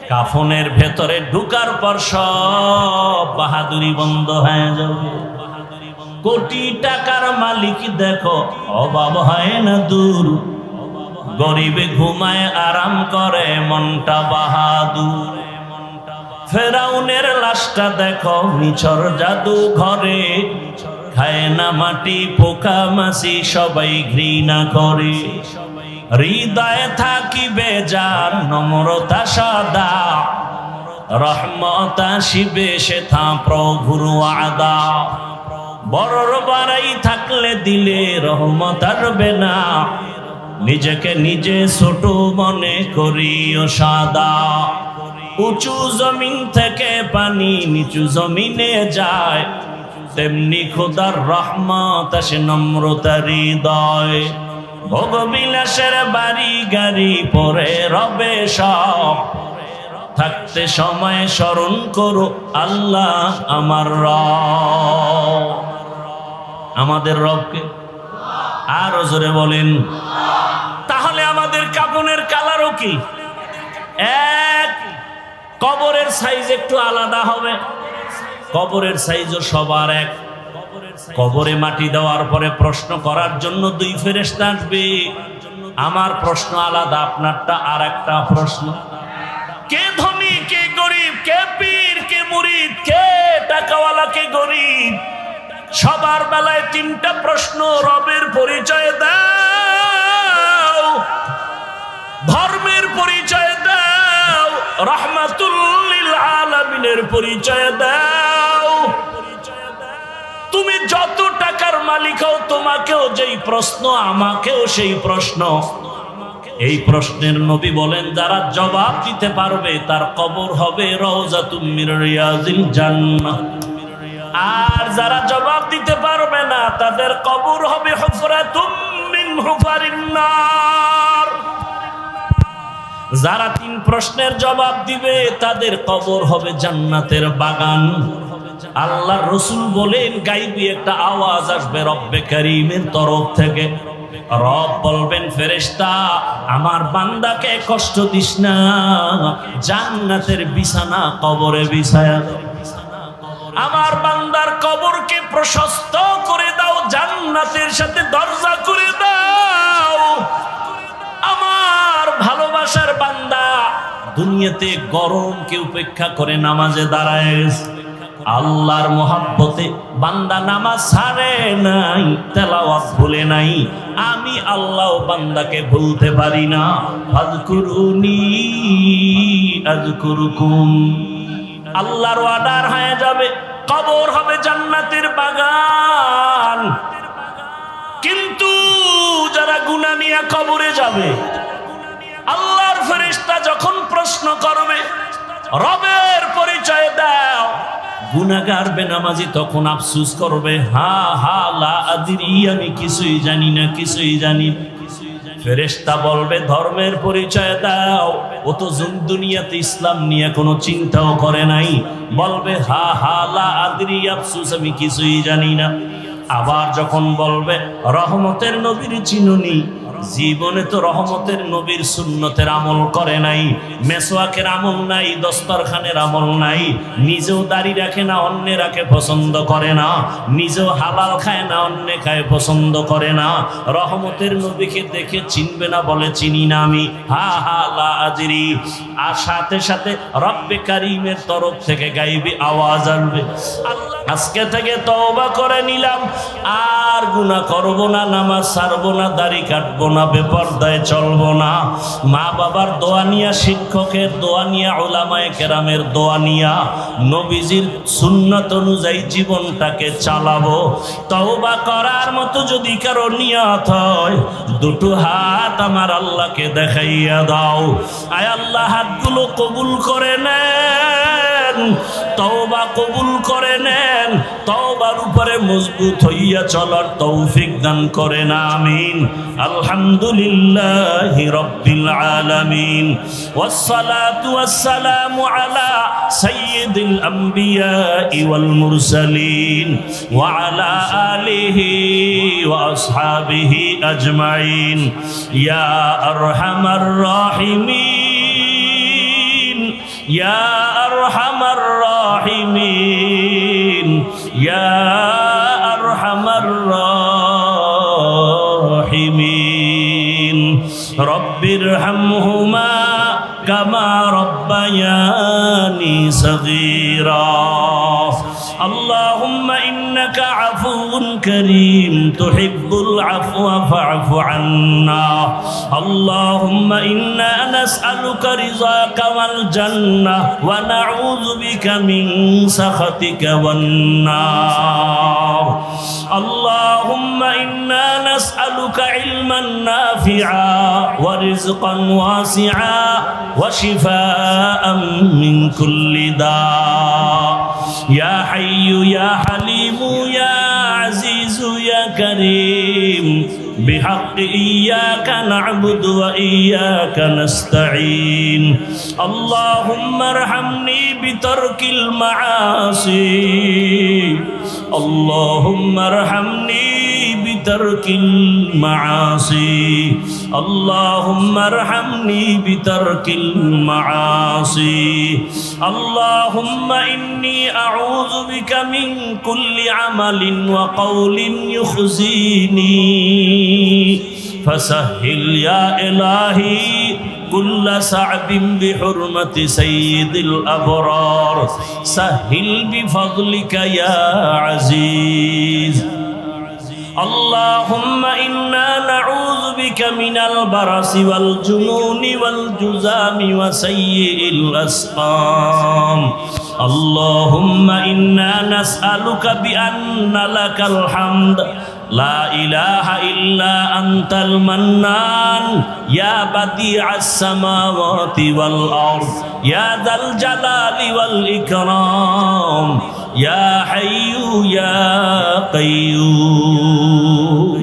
কাফনের ভেতরে ঢুকার পর সব বাহাদুরি বন্ধ হয়ে যাবে। কোটি টাকার মালিক দেখো অভাব হয় না দূর, গরিবে ঘুমায় আরাম করে মনটা বাহাদুর। ফেরাউনের লাশটা দেখো মিছর জাদু ঘরে, খায় না মাটি পোকা মাছি সবাই ঘৃণা করে। হৃদয়ে থাকিবে যার নম্রতা সাদা, রহমত আসিবে সেথা প্রভুর ওয়াদা। বড়র বাড়াই থাকলে দিলে রহমত আসবে না, নিজেকে নিজে ছোট মনে করিও সাদা। উঁচু জমিন থেকে পানি নিচু জমিনে যায়, তেমনি খোদার রহমত আসে নম্রতার হৃদয়। ভোগবিলাসের বাড়ি গাড়ি পরে রবে সব, থাকতে সময় স্মরণ করো আল্লাহ আমার রব। আমাদের রবকে আরো জোরে বলেন। তাহলে আমাদের কাফনের কালারও কি এক? কবরের সাইজ একটু আলাদা হবে, কবরের সাইজও সবার এক। কবরে মাটি দেওয়ার পরে প্রশ্ন করার জন্য দুই ফেরেশতা আসবে। আমার প্রশ্ন আলাদা, আপনারটা আর একটা প্রশ্ন। কে ধনী কে গরিব, কে পীর কে মুরিদ, কে টাকাওয়ালা কে গরিব, সবার বেলায় তিনটা প্রশ্ন। রবের পরিচয় দাও, ধর্মের পরিচয় দাও, রাহমাতুল লিল আলামিনের পরিচয় দাও। তুমি যত টাকার মালিক হও, তোমাকেও যেই প্রশ্ন, আমাকেও সেই প্রশ্ন। এই প্রশ্নের নবী বলেন, যারা জবাব দিতে পারবে তার কবর হবে রওজাতুম মির রিয়াজিল জান্নাহ, আর যারা জবাব দিতে পারবে না তাদের কবর হবে হুফরাতুম মিন হুফারিন নার। যারা তিন প্রশ্নের জবাব দিবে তাদের কবর হবে জান্নাতের বাগান। আল্লাহর রাসূল বলেন গায়বী একটা আওয়াজ আসবে রব্বে কারীমের তরফ থেকে। রব বলবেন ফেরেশতা আমার বান্দাকে কষ্ট দিস না, জান্নাতের বিছানা কবরে বিছায়া দাও। আমার বান্দার কবরকে প্রশস্ত করে দাও, জান্নাতের সাথে দরজা করে দাও। আমার ভালোবাসার বান্দা দুনিয়াতে গরমকে উপেক্ষা করে নামাজে দাঁড়ায়, আল্লাহর মোহাব্বতে বান্দা নামাজ ছাড়ে নাই, তেলাওয়াত ভুলে নাই। আমি আল্লাহ বান্দাকে ভুলতে পারি না। ফাযকুরুনি আযকুরুকুম। আল্লাহর ওয়াদার হয়ে যাবে, কবর হবে জান্নাতের বাগান। কিন্তু যারা গুনাহ নিয়ে কবরে যাবে, আল্লাহর ফেরেশতা যখন প্রশ্ন করবে রবের পরিচয় দাও, গুনাহগার বেনামাজি তখন আফসোস করবে, হা হা লা আদরি, আমি কিছুই জানি না, কিছুই জানি না। ফেরেশতা বলবে ধর্মের পরিচয় দাও, ও তো দুনিয়াতে ইসলাম নিয়ে কোনো চিন্তাও করে নাই। বলবে হা হা লা আদরি, আফসোস আমি কিছুই জানি না। আবার যখন বলবে রহমতের নবীর চিনুনি, জীবনে তো রহমতের নবীর সুন্নতের আমল করে নাই, মেসওয়াকের আমল নাই, দস্তরখানের আমল নাই, নিজেও দাড়ি রাখে না, অন্যে রাখে পছন্দ করে না, নিজেও হালাল খায় না, অন্যে খায় পছন্দ করে না। রহমতের নবীকে দেখে চিনবে না, বলে চিনি না আমি, হা হা লা আদরি। আর সাথে সাথে রব্বে কারীমের তরফ থেকে গায়বী আওয়াজ আসবে, আজকে থেকে তওবা করে নিলাম, আর গুনাহ করব না, নামাজ ছাড়বো না, দাড়ি কাটবো না, বেপরদায় চলবো না। মা বাবার দোয়া নিয়া, শিক্ষকের দোয়া নিয়া, উলামায়ে কেরামের দোয়া নিয়া, নবীজির সুন্নাত অনুযায়ী জীবনটাকে চালাবো। তওবা করার মতো যদি কারো নিয়ত হয়, দুটো হাত আমার আল্লাহকে দেখাইয়া দাও। আয় আল্লাহ, হাতগুলো কবুল করে নেন, তওবা কবুল করে নেন, তওবার উপরে মজবুত হইয়া চলার তৌফিক দান করেন, আমিন। আলহামদুলিল্লাহি রাব্বিল আলামিন, ওয়াসসালাতু ওয়াসসালামু আলা সাইয়্যিদিল আমবিয়াই ওয়াল মুরসালিন ওয়া আলা আলিহি ওয়া আসহাবিহি আজমাইন। ইয়া আরহামার রাহিমিন, ইয়া আরহামার রাহিমিন, ইয়া আরহামার রাহিমিন। রব্বিরহামহুমা কামা রব্বায়ানি সগীরা। اللهم إنك عفو كريم تحب العفو فاعف عنا. اللهم إنا نسألك رضاك والجنة ونعوذ بك من سخطك والنار. اللهم إنا نسألك علما نافعا ورزقا واسعا وشفاء من كل داء. يا حي يا حليم يا عزيز يا كريم بحق إياك نعبد وإياك نستعين. اللهم ارحمني بترك المعاصي. اللهم ارحمني بترك المعاصي. اللهم ارحمني بترك المعاصي. اللهم إني أعوذ بك من كل عمل وقول يخزيني فسهل يا إلهي كل صعب بحرمة سيد الأبرار. سهل بفضلك يا عزيز. اللهم إنا نعوذ بك من البرص والجنون والجذام وسيء الأسقام. اللهم إنا نسألك بأن لك الحمد لا إله إلا أنت المنان يا بديع السماوات والأرض يا ذا الجلال والإكرام يا حي يا قيوم.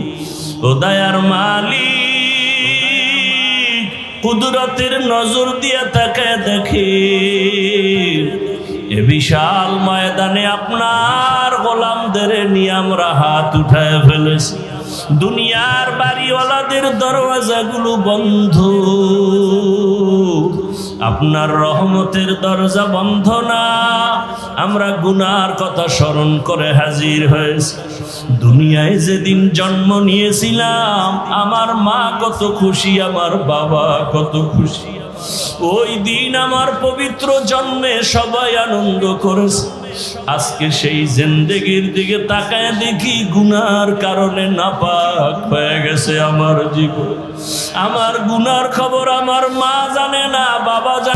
উদয়ার মালিক কুদরতের নজর দিয়ে তাকে দেখে, এ বিশাল ময়দানে আপনার গোলামদের নিয়ে আমরা হাত উঠায় ফেলেছি। দুনিয়ার বাড়িওয়ালাদের দরওয়াজাগুলো বন্ধ, আপনার রহমতের দরজা বন্ধ না। আমরা গুনার কথা স্মরণ করে হাজির হয়েছি। দুনিয়ায় যেদিন জন্ম নিয়েছিলাম আমার মা কত খুশি, আমার বাবা কত খুশি। ওই দিন আমার পবিত্র জন্মে সবাই আনন্দ করেছে। আজকে সেই জিন্দেগির দিকে তাকায় দেখি গুনার কারণে নাপাক হয়ে গেছে আমার জীবন। আমার গুনার খবর আমার মা জানে না, বাবা জানে